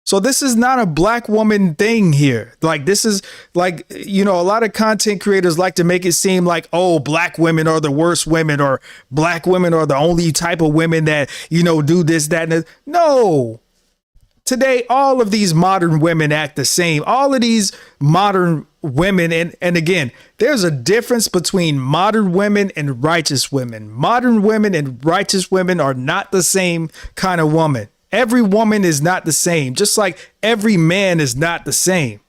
So this is not a black woman thing here. Like, this is like, a lot of content creators like to make it seem like, oh, black women are the worst women, or black women are the only type of women that, do this, that, and that. No. Today, all of these modern women act the same. All of these modern women. And again, there's a difference between modern women and righteous women. Modern women and righteous women are not the same kind of woman. Every woman is not the same, just like every man is not the same.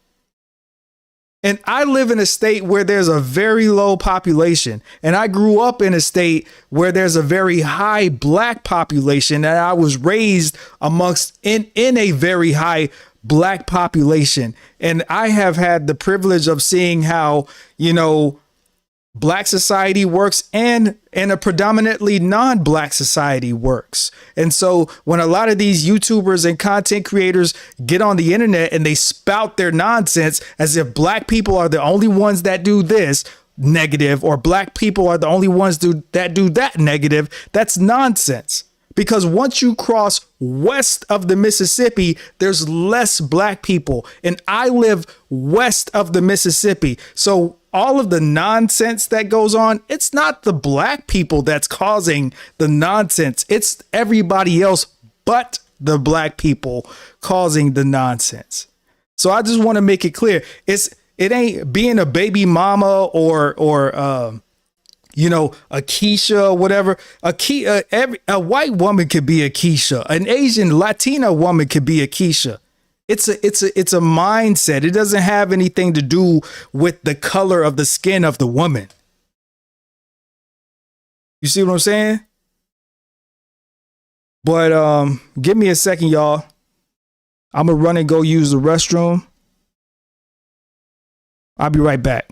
And I live in a state where there's a very low population. And I grew up in a state where there's a very high black population. And I was raised in a very high black population. And I have had the privilege of seeing how, black society works and a predominantly non-black society works. And so when a lot of these YouTubers and content creators get on the internet and they spout their nonsense as if black people are the only ones that do this negative, or black people are the only ones that do that negative, that's nonsense. Because once you cross west of the Mississippi, there's less black people. And I live west of the Mississippi. So all of the nonsense that goes on, it's not the black people that's causing the nonsense. It's everybody else but the black people causing the nonsense. So I just want to make it clear. It ain't being a baby mama or a Keisha, whatever. A white woman could be a Keisha. An Asian Latina woman could be a Keisha. It's a mindset. It doesn't have anything to do with the color of the skin of the woman. You see what I'm saying? But give me a second, y'all. I'm gonna run and go use the restroom. I'll be right back.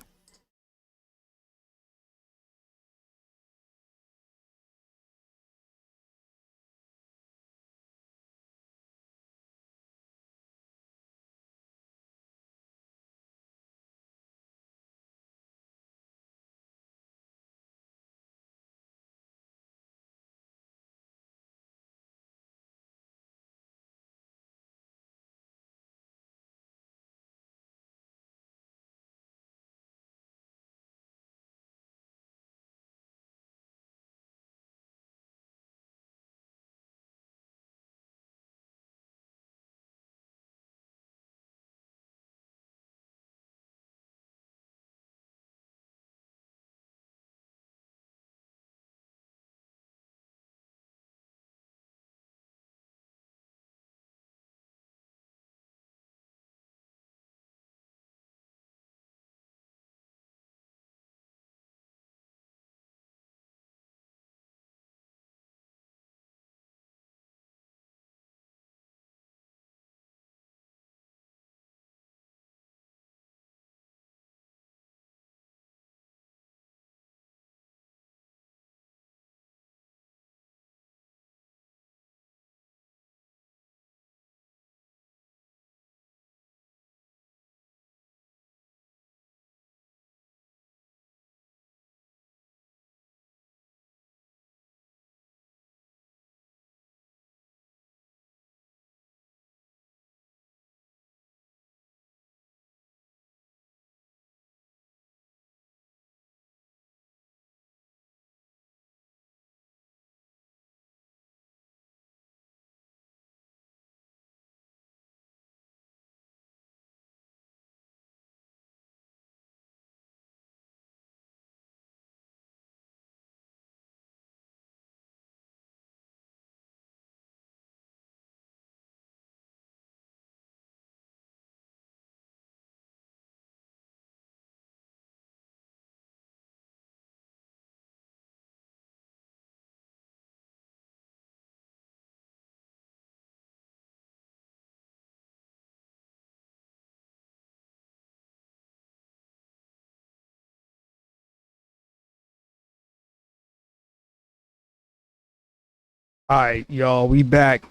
All right, y'all, we back.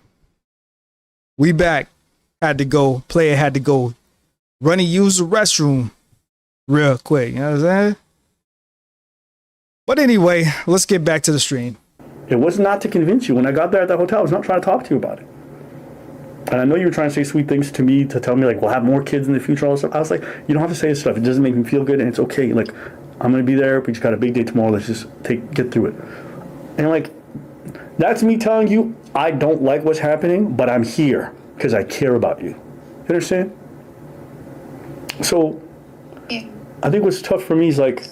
We back. Had to go. Player had to go run and use the restroom real quick. You know what I'm saying? But anyway, let's get back to the stream. It was not to convince you. When I got there at the hotel, I was not trying to talk to you about it. And I know you were trying to say sweet things to me to tell me, like, we'll have more kids in the future, all this stuff. I was like, you don't have to say this stuff. It doesn't make me feel good, and it's okay. Like, I'm going to be there. We just got a big day tomorrow. Let's just get through it. And, like, that's me telling you I don't like what's happening, but I'm here because I care about you. You understand? So, I think what's tough for me is, like...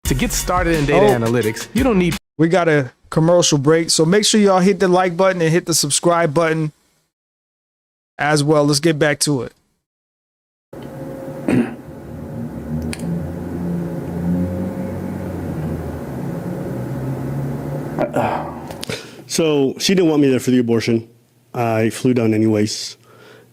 To get started in data analytics, you don't need... We got a commercial break, so make sure y'all hit the like button and hit the subscribe button as well. Let's get back to it. So she didn't want me there for the abortion. I flew down anyways.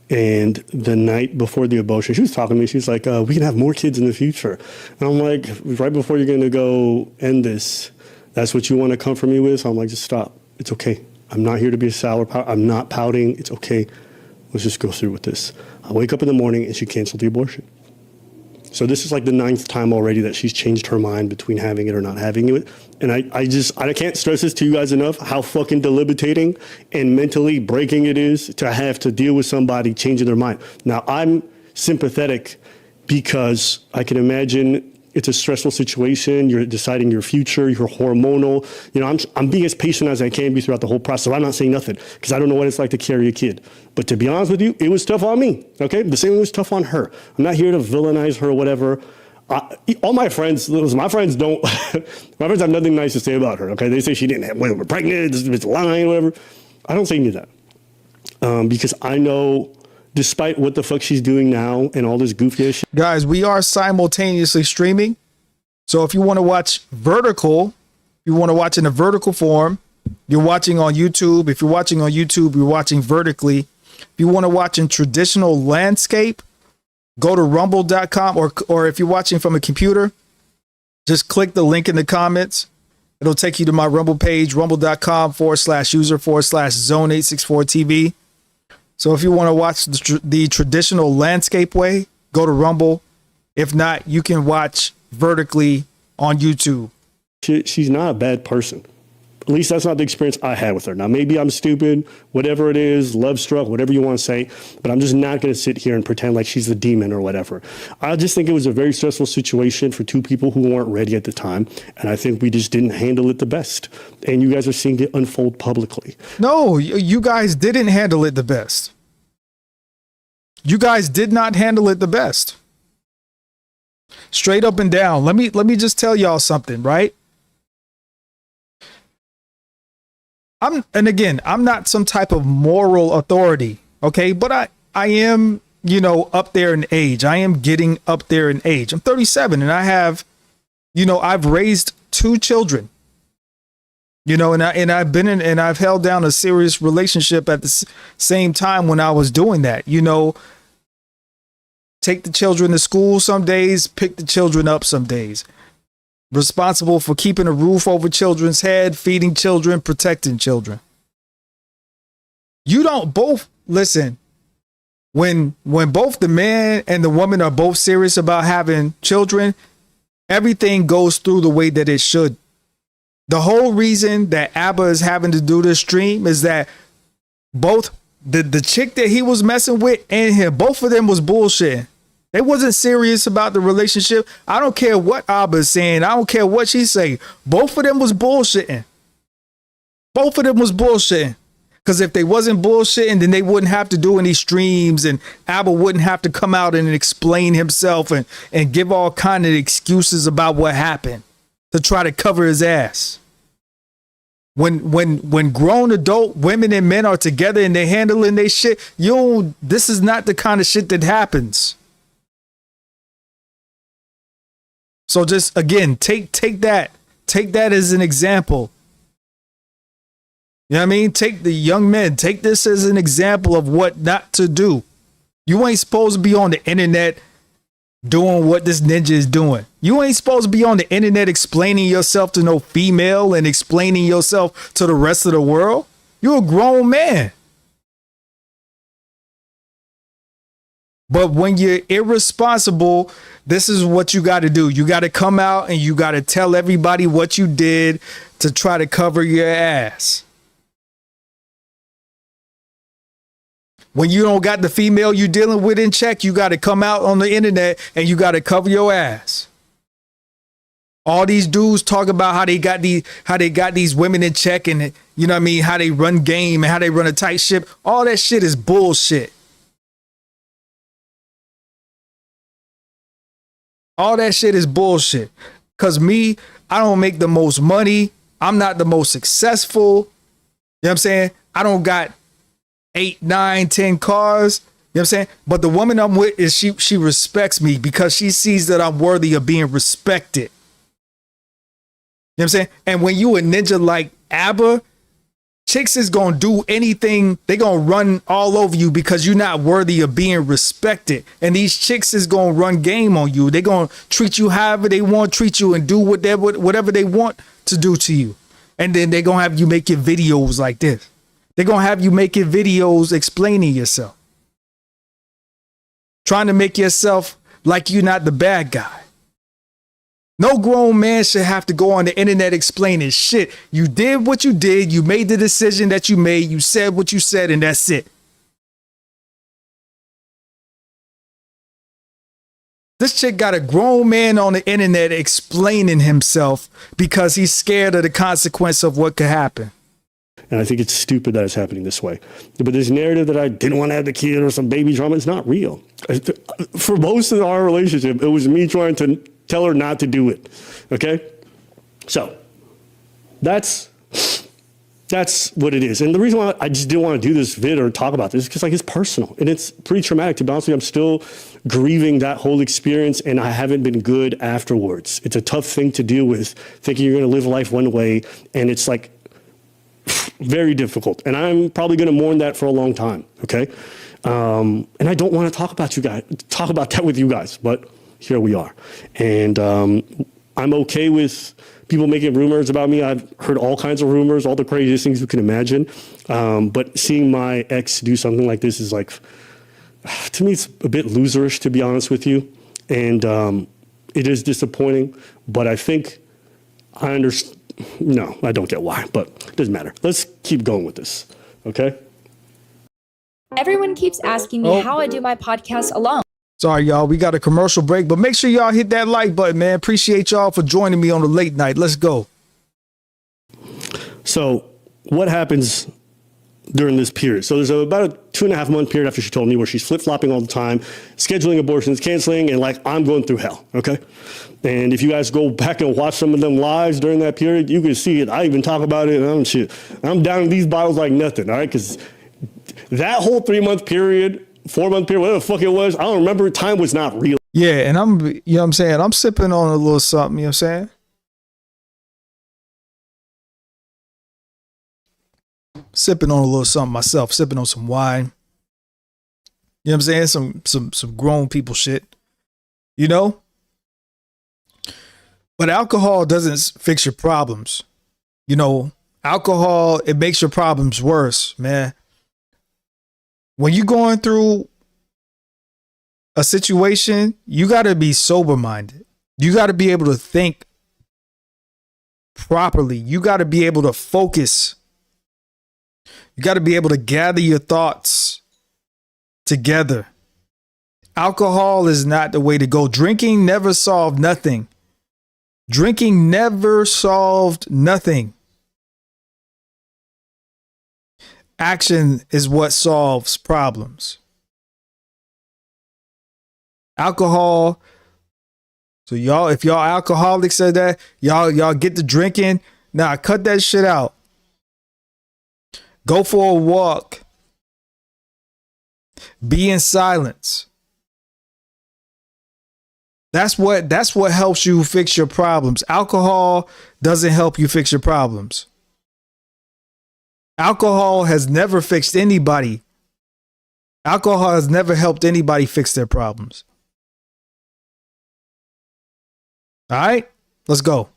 And the night before the abortion, she was talking to me. She's like, we can have more kids in the future. And I'm like, right before you're going to go end this, that's what you want to comfort me with? So I'm like, just stop. It's okay. I'm not here to be a sour pout. I'm not pouting. It's okay. Let's just go through with this. I wake up in the morning and she canceled the abortion. So this is like the 9th time already that she's changed her mind between having it or not having it. And I can't stress this to you guys enough, how fucking debilitating and mentally breaking it is to have to deal with somebody changing their mind. Now, I'm sympathetic because I can imagine it's a stressful situation. You're deciding your future, you're hormonal. You know, I'm being as patient as I can be throughout the whole process. I'm not saying nothing because I don't know what it's like to carry a kid. But to be honest with you, it was tough on me, okay? The same way it was tough on her. I'm not here to villainize her or whatever. All my friends, my friends don't, my friends have nothing nice to say about her, okay? They say she didn't have, we're pregnant, it's lying, whatever. I don't say any of that because I know despite what the fuck she's doing now and all this goofy shit. Guys, we are simultaneously streaming. So if you want to watch vertical, you want to watch in a vertical form, you're watching on YouTube. If you're watching on YouTube, you're watching vertically. If you want to watch in traditional landscape, go to rumble.com, or if you're watching from a computer, just click the link in the comments. It'll take you to my Rumble page, rumble.com/user/zone864TV. So if you want to watch the traditional landscape way, go to Rumble. If not, you can watch vertically on YouTube. She's not a bad person. At least that's not the experience I had with her. Now, maybe I'm stupid, whatever it is, love struck, whatever you want to say, but I'm just not going to sit here and pretend like she's the demon or whatever. I just think it was a very stressful situation for two people who weren't ready at the time. And I think we just didn't handle it the best. And you guys are seeing it unfold publicly. No, you guys didn't handle it the best. You guys did not handle it the best. Straight up and down. Let me just tell y'all something, right? I'm not some type of moral authority, okay? But I am, up there in age. I am getting up there in age. I'm 37 and I have, I've raised 2 children. And I've been in and I've held down a serious relationship at the same time when I was doing that. Take the children to school some days, pick the children up some days. Responsible for keeping a roof over children's head, feeding children, protecting children. You don't both listen. When both the man and the woman are both serious about having children, everything goes through the way that it should. The whole reason that Abba is having to do this stream is that both the chick that he was messing with and him, both of them was bullshitting. They wasn't serious about the relationship. I don't care what Abba is saying. I don't care what she's saying. Both of them was bullshitting. Both of them was bullshitting. Because if they wasn't bullshitting, then they wouldn't have to do any streams and Abba wouldn't have to come out and explain himself and give all kind of excuses about what happened to try to cover his ass. When grown adult women and men are together and they handling their shit, this is not the kind of shit that happens. So just again, take that as an example. You know what I mean? Take the young men, take this as an example of what not to do. You ain't supposed to be on the internet doing what this ninja is doing. You ain't supposed to be on the internet explaining yourself to no female and explaining yourself to the rest of the world. You're a grown man. But when you're irresponsible, this is what you got to do. You got to come out and you got to tell everybody what you did to try to cover your ass. When you don't got the female you dealing with in check, you got to come out on the internet and you got to cover your ass. All these dudes talk about how they got these women in check and how they run game and how they run a tight ship. All that shit is bullshit. All that shit is bullshit. Cause I don't make the most money. I'm not the most successful. You know what I'm saying? I don't got 8, 9, 10 cars. You know what I'm saying? But the woman I'm with is she respects me because she sees that I'm worthy of being respected. You know what I'm saying? And when you a ninja like Abba, chicks is gonna do anything. They gonna run all over you because you're not worthy of being respected. And these chicks is gonna run game on you. They gonna treat you however they want to treat you and do whatever they want to do to you. And then they gonna have you making videos like this. They're gonna have you making videos explaining yourself, trying to make yourself like you're not the bad guy. No grown man should have to go on the internet explaining shit. You did what you did. You made the decision that you made. You said what you said, and that's it. This chick got a grown man on the internet explaining himself because he's scared of the consequence of what could happen. And I think it's stupid that it's happening this way. But this narrative that I didn't want to have the kid or some baby drama, it's not real. For most of our relationship, it was me trying to tell her not to do it. Okay? So that's what it is. And the reason why I just didn't want to do this vid or talk about this is because it's personal and it's pretty traumatic. To be honest with you, I'm still grieving that whole experience and I haven't been good afterwards. It's a tough thing to deal with, thinking you're going to live life one way. And it's like very difficult. And I'm probably going to mourn that for a long time. Okay. And I don't want to talk about that with you guys, but here we are. And I'm okay with people making rumors about me. I've heard all kinds of rumors, all the craziest things you can imagine. But seeing my ex do something like this is like, to me, it's a bit loserish, to be honest with you. And it is disappointing, but I think I understand. No, I don't get why, but it doesn't matter. Let's keep going with this, okay? Everyone keeps asking me how I do my podcast alone. Sorry, y'all. We got a commercial break, but make sure y'all hit that like button, man. Appreciate y'all for joining me on the late night. Let's go. So what happens during this period? So there's about a 2.5 month period after she told me where she's flip-flopping all the time, scheduling abortions, canceling, and like I'm going through hell, okay? And if you guys go back and watch some of them lives during that period, you can see it. I even talk about it, and I'm down in these bottles like nothing, all right? Because that whole 3-month period, 4-month period, whatever the fuck it was, I don't remember. Time was not real. Yeah, and you know what I'm saying? I'm sipping on a little something, you know what I'm saying? Sipping on a little something myself, sipping on some wine. You know what I'm saying? Some grown people shit. You know? But alcohol doesn't fix your problems. You know, alcohol, it makes your problems worse, man. When you're going through a situation, you got to be sober-minded. You got to be able to think properly. You got to be able to focus. You got to be able to gather your thoughts together. Alcohol is not the way to go. Drinking never solved nothing. Drinking never solved nothing. Action is what solves problems. Alcohol. So y'all, if y'all alcoholics said that, y'all get to drinking. Nah, cut that shit out. Go for a walk. Be in silence. That's what helps you fix your problems. Alcohol doesn't help you fix your problems. Alcohol has never fixed anybody. Alcohol has never helped anybody fix their problems. All right, let's go.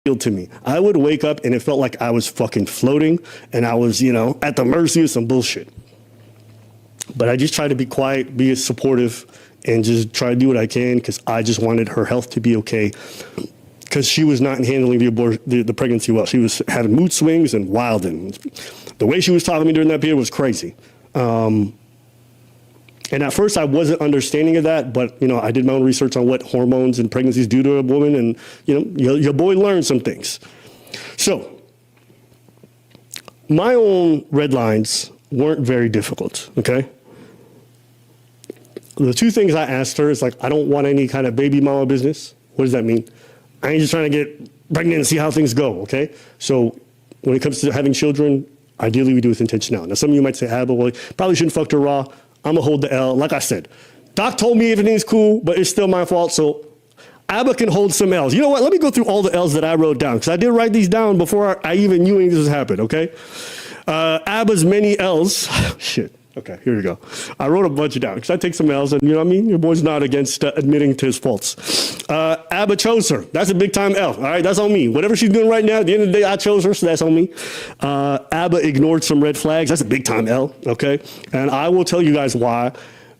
To me, I would wake up and it felt like I was fucking floating and I was, at the mercy of some bullshit. But I just tried to be quiet, be supportive, and just try to do what I can because I just wanted her health to be okay. Because she was not handling the pregnancy well. She was having mood swings and wilding. The way she was talking to me during that period was crazy. And at first I wasn't understanding of that, but I did my own research on what hormones and pregnancies do to a woman, and your boy learned some things. So my own red lines weren't very difficult, okay? The two things I asked her is like, I don't want any kind of baby mama business. What does that mean? I ain't just trying to get pregnant and see how things go, okay? So when it comes to having children, ideally we do with intentionality. Now some of you might say, well, probably shouldn't fuck her raw. I'm gonna hold the L. Like I said, Doc told me everything's cool, but it's still my fault. So Abba can hold some L's. You know what? Let me go through all the L's that I wrote down because I did write these down before I even knew any of this was happening. Okay, Abba's many L's. Shit. Okay, here we go. I wrote a bunch down because I take some L's, and you know what I mean? Your boy's not against admitting to his faults. Abba chose her. That's a big time L. All right, that's on me. Whatever she's doing right now, at the end of the day, I chose her, so that's on me. Abba ignored some red flags. That's a big time L, okay? And I will tell you guys why.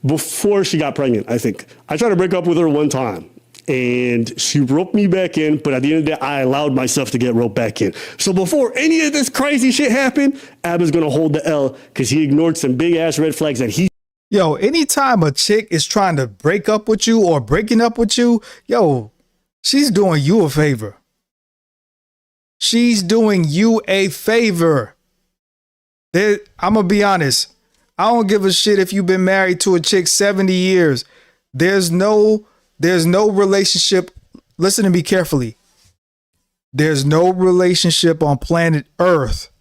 Before she got pregnant, I think. I tried to break up with her one time. And she roped me back in, but at the end of the day, I allowed myself to get roped back in. So before any of this crazy shit happened, Abba's gonna hold the L because he ignored some big ass red flags that he. Yo, anytime a chick is trying to break up with you or breaking up with you, yo, she's doing you a favor. She's doing you a favor. I'm gonna be honest. I don't give a shit if you've been married to a chick 70 years. There's no relationship. Listen to me carefully. There's no relationship on planet Earth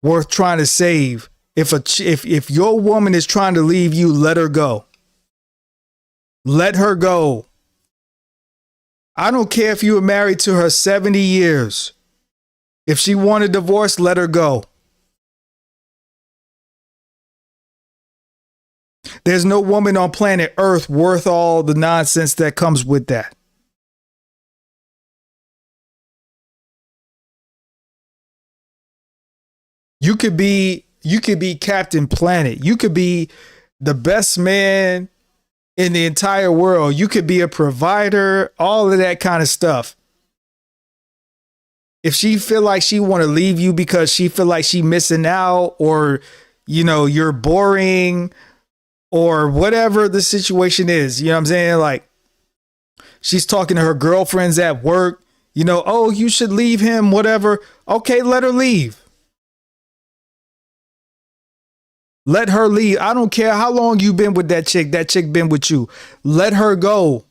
worth trying to save. If your woman is trying to leave you, let her go. Let her go. I don't care if you were married to her 70 years. If she want a divorce, let her go. There's no woman on planet Earth worth all the nonsense that comes with that. You could be Captain Planet. You could be the best man in the entire world. You could be a provider, all of that kind of stuff. If she feel like she want to leave you because she feel like she missing out, or you're boring, or whatever the situation is, you know what I'm saying? Like, she's talking to her girlfriends at work, oh, you should leave him, whatever. Okay, let her leave. Let her leave. I don't care how long you've been with that chick. That chick been with you. Let her go.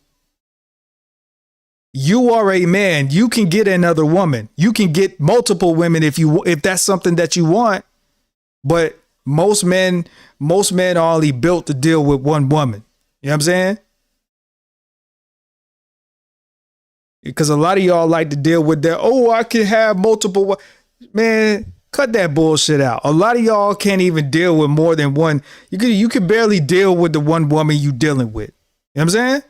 You are a man. You can get another woman. You can get multiple women if that's something that you want. But most men are only built to deal with one woman. You know what I'm saying? Because a lot of y'all like to deal with that. Oh, I can have multiple. Man, cut that bullshit out. A lot of y'all can't even deal with more than one. You can barely deal with the one woman you dealing with. You know what I'm saying?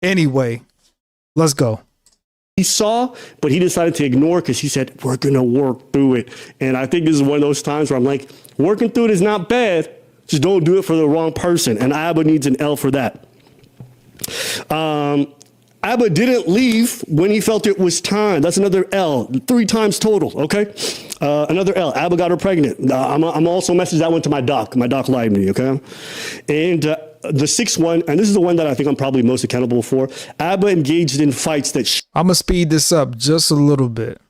Anyway, let's go. He saw, but he decided to ignore because he said, we're going to work through it. And I think this is one of those times where I'm like, working through it is not bad. Just don't do it for the wrong person. And Abba needs an L for that. Abba didn't leave when he felt it was time. That's another L, 3 times total, okay? Another L, Abba got her pregnant. I'm also messaged that one to my doc. My doc lied to me, okay? And the 6th one, and this is the one that I think I'm probably most accountable for, Abba engaged in fights that... I'm going to speed this up just a little bit.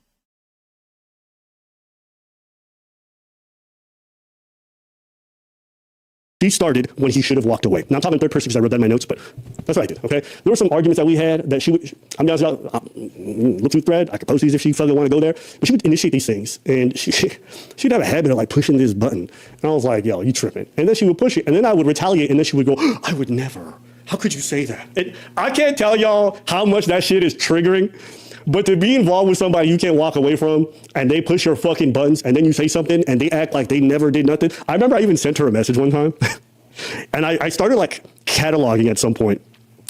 She started when he should have walked away. Now I'm talking third person because I wrote that in my notes, but that's what I did, okay? There were some arguments that we had that she would, I'm down to look through thread, I could post these if she fucking want to go there, but she would initiate these things, and she'd have a habit of like pushing this button, and I was like, yo, you tripping. And then she would push it, and then I would retaliate, and then she would go, I would never. How could you say that? I can't tell y'all how much that shit is triggering. But to be involved with somebody you can't walk away from, and they push your fucking buttons, and then you say something, and they act like they never did nothing. I remember I even sent her a message one time, and I started like cataloging at some point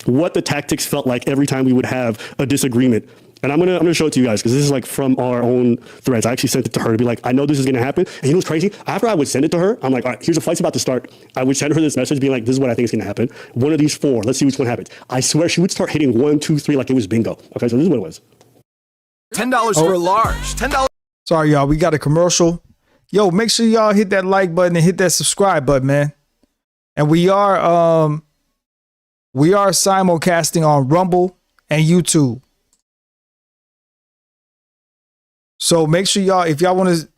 what the tactics felt like every time we would have a disagreement. And I'm gonna show it to you guys because this is like from our own threads. I actually sent it to her to be like, I know this is gonna happen. And you know what's crazy? After I would send it to her, I'm like, all right, here's a fight's about to start. I would send her this message being like, this is what I think is gonna happen. One of these 4, let's see which one happens. I swear she would start hitting 1, 2, 3 like it was bingo. Okay, so this is what it was. $10 for a large. $10. Sorry, y'all. We got a commercial. Yo, make sure y'all hit that like button and hit that subscribe button, man. And we are simulcasting on Rumble and YouTube. So make sure y'all, if y'all want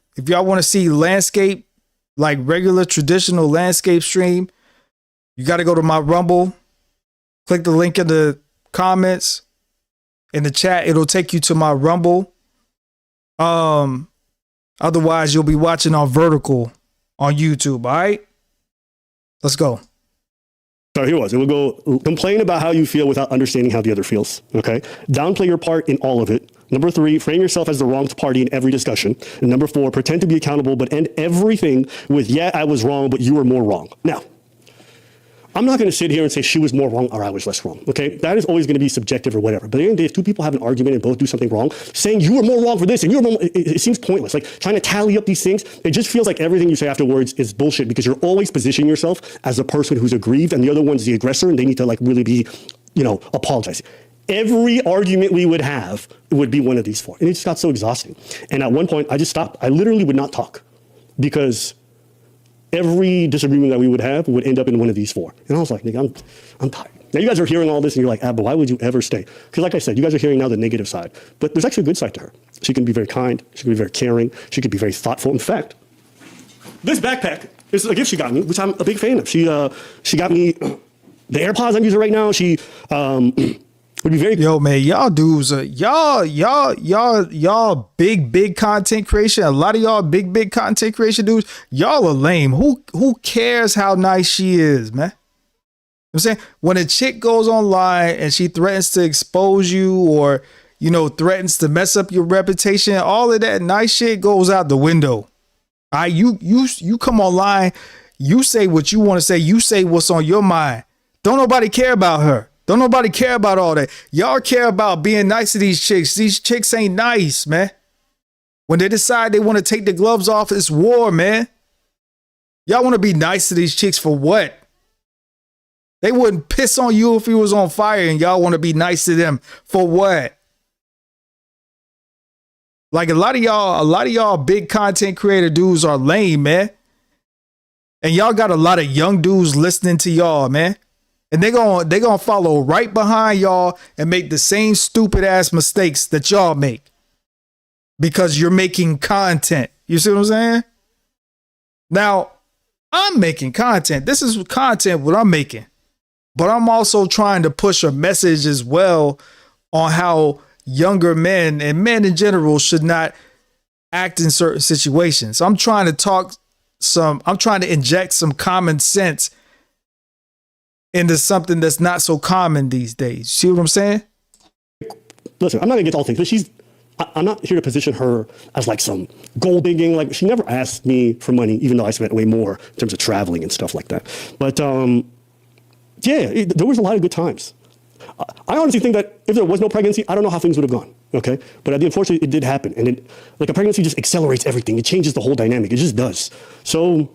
to see landscape, like regular traditional landscape stream, you got to go to my Rumble. Click the link in the comments. In the chat, it'll take you to my Rumble. Otherwise, you'll be watching on vertical on YouTube. All right, let's go. So here it was. It would go, complain about how you feel without understanding how the other feels. Okay, downplay your part in all of it. Number 3, frame yourself as the wronged party in every discussion. And number 4, pretend to be accountable, but end everything with, yeah, I was wrong, but you were more wrong. Now, I'm not going to sit here and say she was more wrong or I was less wrong, okay? That is always going to be subjective or whatever. But at the end of the day, if 2 people have an argument and both do something wrong, saying you were more wrong for this and you were more, it seems pointless. Like trying to tally up these things, it just feels like everything you say afterwards is bullshit because you're always positioning yourself as the person who's aggrieved and the other one's the aggressor and they need to like really be, apologizing. Every argument we would have would be one of these 4. And it just got so exhausting. And at one point, I just stopped. I literally would not talk because every disagreement that we would have would end up in one of these 4. And I was like, nigga, I'm tired. Now you guys are hearing all this and you're like, Abba, why would you ever stay? Because like I said, you guys are hearing now the negative side. But there's actually a good side to her. She can be very kind. She can be very caring. She could be very thoughtful. In fact, this backpack is a gift she got me, which I'm a big fan of. She got me the AirPods I'm using right now. She would be very... Yo, man, y'all dudes, y'all big content creation. A lot of y'all big content creation dudes. Y'all are lame. Who cares how nice she is, man? You know I'm saying when a chick goes online and she threatens to expose you or, you know, threatens to mess up your reputation, all of that nice shit goes out the window. All right, you come online, you say what you want to say, you say what's on your mind. Don't nobody care about her. Don't nobody care about all that. Y'all care about being nice to these chicks. These chicks ain't nice, man. When they decide they want to take the gloves off, it's war, man. Y'all want to be nice to these chicks for what? They wouldn't piss on you if he was on fire, and y'all want to be nice to them for what? Like a lot of y'all big content creator dudes are lame, man. And y'all got a lot of young dudes listening to y'all, man. And they gonna follow right behind y'all and make the same stupid ass mistakes that y'all make. Because you're making content. You see what I'm saying? Now, I'm making content. This is content what I'm making. But I'm also trying to push a message as well on how younger men and men in general should not act in certain situations. I'm trying to inject some common sense into something that's not so common these days. See what I'm saying? Listen, I'm not gonna get all things, but I'm not here to position her as like some gold digging. Like she never asked me for money, even though I spent way more in terms of traveling and stuff like that. But yeah, there was a lot of good times. I honestly think that if there was no pregnancy, I don't know how things would have gone. Okay, but unfortunately, it did happen, and like a pregnancy just accelerates everything. It changes the whole dynamic. It just does. So,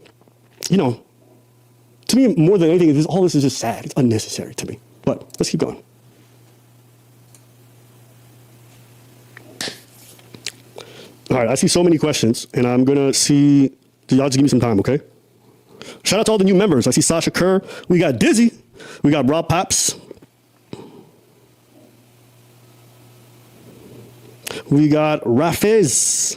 you know, to me, more than anything, all this is just sad. It's unnecessary to me. But let's keep going. All right, I see so many questions, and I'm gonna see. Y'all just give me some time, okay? Shout out to all the new members. I see Sasha Kerr. We got Dizzy. We got Rob Pops. We got Rafez.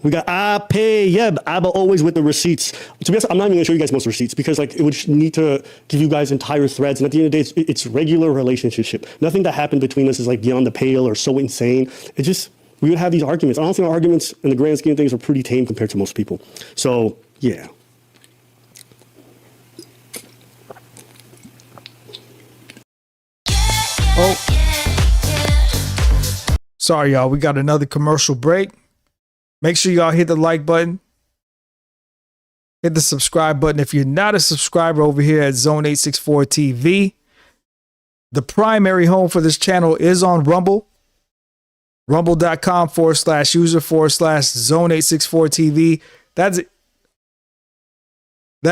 We got Apayeb. Abba always with the receipts. To be honest, I'm not even going to show you guys most receipts because like it would need to give you guys entire threads. And at the end of the day, it's regular relationship. Nothing that happened between us is like beyond the pale or so insane. It just, we would have these arguments. Honestly, our arguments in the grand scheme of things are pretty tame compared to most people. So, yeah. Oh. Sorry, y'all. We got another commercial break. Make sure y'all hit the like button. Hit the subscribe button. If you're not a subscriber over here at Zone 864 TV, the primary home for this channel is on Rumble. Rumble.com/user/Zone 864 TV. That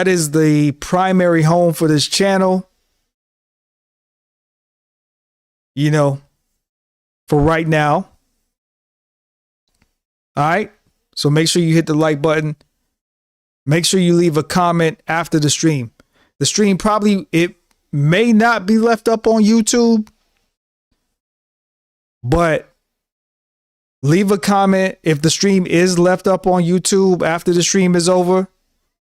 is the primary home for this channel. You know, for right now. All right. So make sure you hit the like button. Make sure you leave a comment after the stream. The stream it may not be left up on YouTube, but leave a comment. If the stream is left up on YouTube after the stream is over,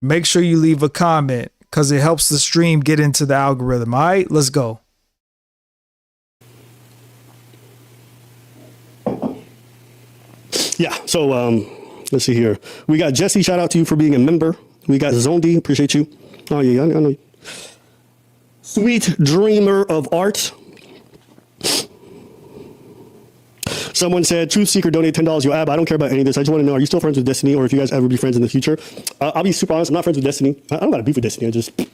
make sure you leave a comment because it helps the stream get into the algorithm. All right, let's go. Yeah, so let's see here. We got Jesse, shout out to you for being a member. We got Zondi, appreciate you. Oh, yeah, I know you. Sweet Dreamer of Art. Someone said, Truth Seeker, donate $10. Yo, Ab, I don't care about any of this. I just want to know, are you still friends with Destiny or if you guys ever be friends in the future? I'll be super honest, I'm not friends with Destiny. I don't got to beef with Destiny. I just, you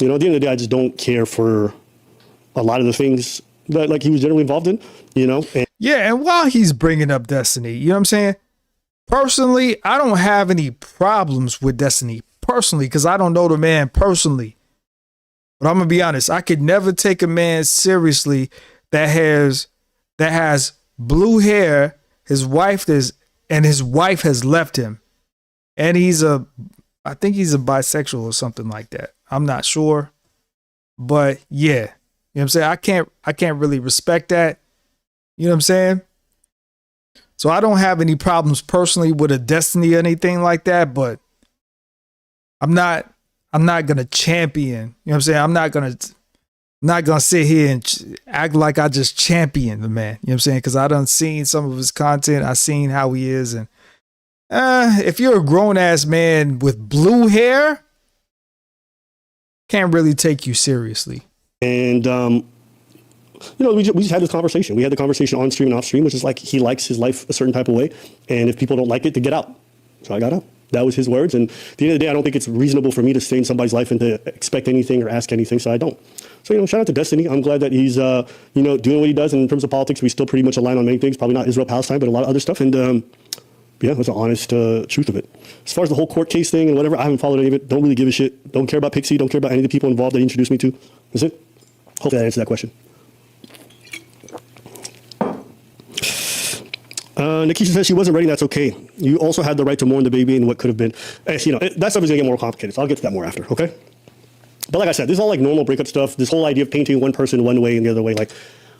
know, at the end of the day, I just don't care for a lot of the things that like he was generally involved in, you know? Yeah, and while he's bringing up Destiny, you know what I'm saying? Personally, I don't have any problems with Destiny personally because I don't know the man personally. But I'm going to be honest, I could never take a man seriously that has blue hair, his wife has left him. And I think he's a bisexual or something like that. I'm not sure. But yeah, you know what I'm saying? I can't really respect that. You know what I'm saying? So I don't have any problems personally with a Destiny or anything like that, but I'm not gonna champion. You know what I'm saying? I'm not gonna sit here and act like I just champion the man. You know what I'm saying? Because I done seen some of his content. I seen how he is, and if you're a grown ass man with blue hair, can't really take you seriously. And, we just had this conversation. We had the conversation on stream and off stream, which is like he likes his life a certain type of way. And if people don't like it, to get out. So I got out. That was his words. And at the end of the day, I don't think it's reasonable for me to stay in somebody's life and to expect anything or ask anything. So I don't. So, shout out to Destiny. I'm glad that he's, doing what he does. And in terms of politics, we still pretty much align on many things. Probably not Israel-Palestine, but a lot of other stuff. And, that's the honest truth of it. As far as the whole court case thing and whatever, I haven't followed any of it. Don't really give a shit. Don't care about Pixie. Don't care about any of the people involved that he introduced me to. That's it. Hopefully that answered that question. Nikisha says she wasn't ready. That's okay. You also had the right to mourn the baby and what could have been. That stuff is going to get more complicated. So I'll get to that more after. Okay. But like I said, this is all like normal breakup stuff. This whole idea of painting one person one way and the other way. Like,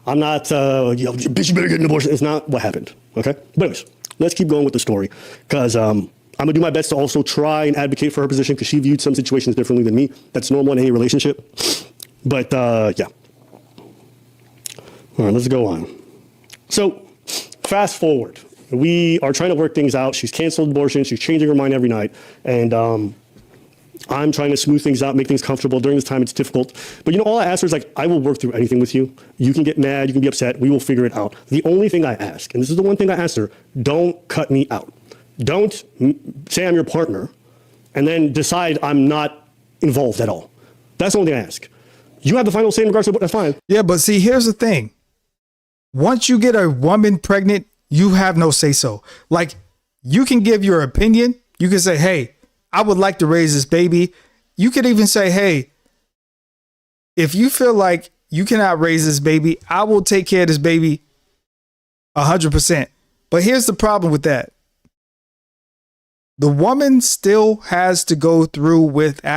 I'm not, bitch, you better get an abortion. It's not what happened. Okay. But anyways, let's keep going with the story. Because I'm going to do my best to also try and advocate for her position because she viewed some situations differently than me. That's normal in any relationship. But yeah. All right, let's go on. So, fast forward. We are trying to work things out. She's canceled abortion. She's changing her mind every night. And I'm trying to smooth things out, make things comfortable. During this time, it's difficult. But all I ask her is like, I will work through anything with you. You can get mad. You can be upset. We will figure it out. The only thing I ask, and this is the one thing I asked her, don't cut me out. Don't say I'm your partner and then decide I'm not involved at all. That's the only thing I ask. You have the final say in regards to that's fine. Yeah, but see, here's the thing. Once you get a woman pregnant, you have no say so. Like, you can give your opinion. You can say, hey, I would like to raise this baby. You could even say, hey, if you feel like you cannot raise this baby, I will take care of this baby 100%. But here's the problem with that. The woman still has to go through with the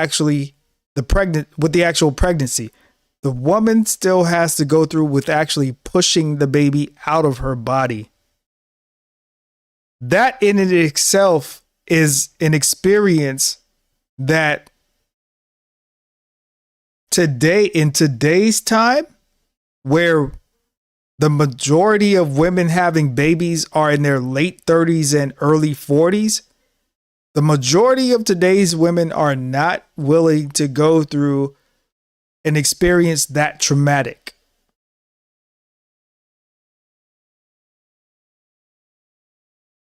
actual pregnancy. The woman still has to go through with actually pushing the baby out of her body. That in and of itself is an experience that in today's time, where the majority of women having babies are in their late 30s and early 40s, the majority of today's women are not willing to go through an experience that traumatic.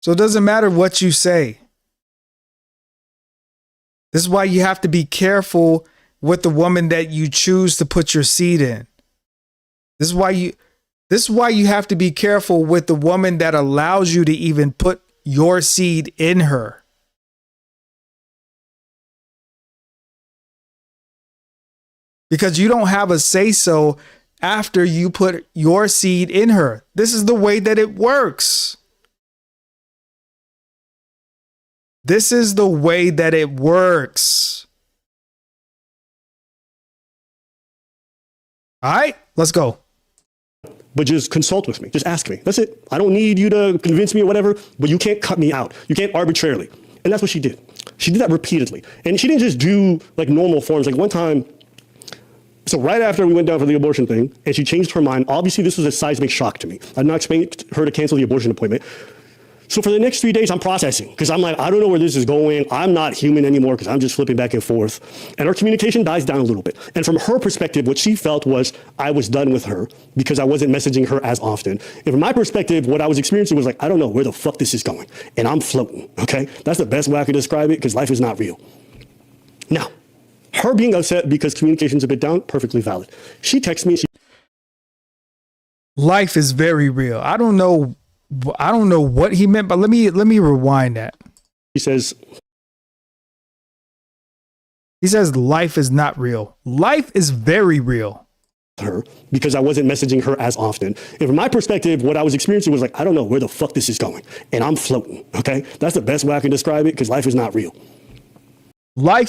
So it doesn't matter what you say. This is why you have to be careful with the woman that you choose to put your seed in. This is why you have to be careful with the woman that allows you to even put your seed in her. Because you don't have a say so after you put your seed in her. This is the way that it works. This is the way that it works. All right, let's go. But just consult with me. Just ask me. That's it. I don't need you to convince me or whatever, but you can't cut me out. You can't arbitrarily. And that's what she did. She did that repeatedly. And she didn't just do like normal forms. Like one time, so right after we went down for the abortion thing, and she changed her mind, obviously this was a seismic shock to me. I did not expect her to cancel the abortion appointment. So for the next 3 days, I'm processing because I'm like, I don't know where this is going. I'm not human anymore because I'm just flipping back and forth. And our communication dies down a little bit. And from her perspective, what she felt was I was done with her because I wasn't messaging her as often. And from my perspective, what I was experiencing was like, I don't know where the fuck this is going. And I'm floating, okay? That's the best way I could describe it because life is not real. Now, her being upset because communication's a bit down, perfectly valid. She texts me. Life is very real. I don't know what he meant, but let me rewind that. He says life is not real. Life is very real. Her because I wasn't messaging her as often. And from my perspective, what I was experiencing was like, I don't know where the fuck this is going. And I'm floating, okay? That's the best way I can describe it because life is not real. Life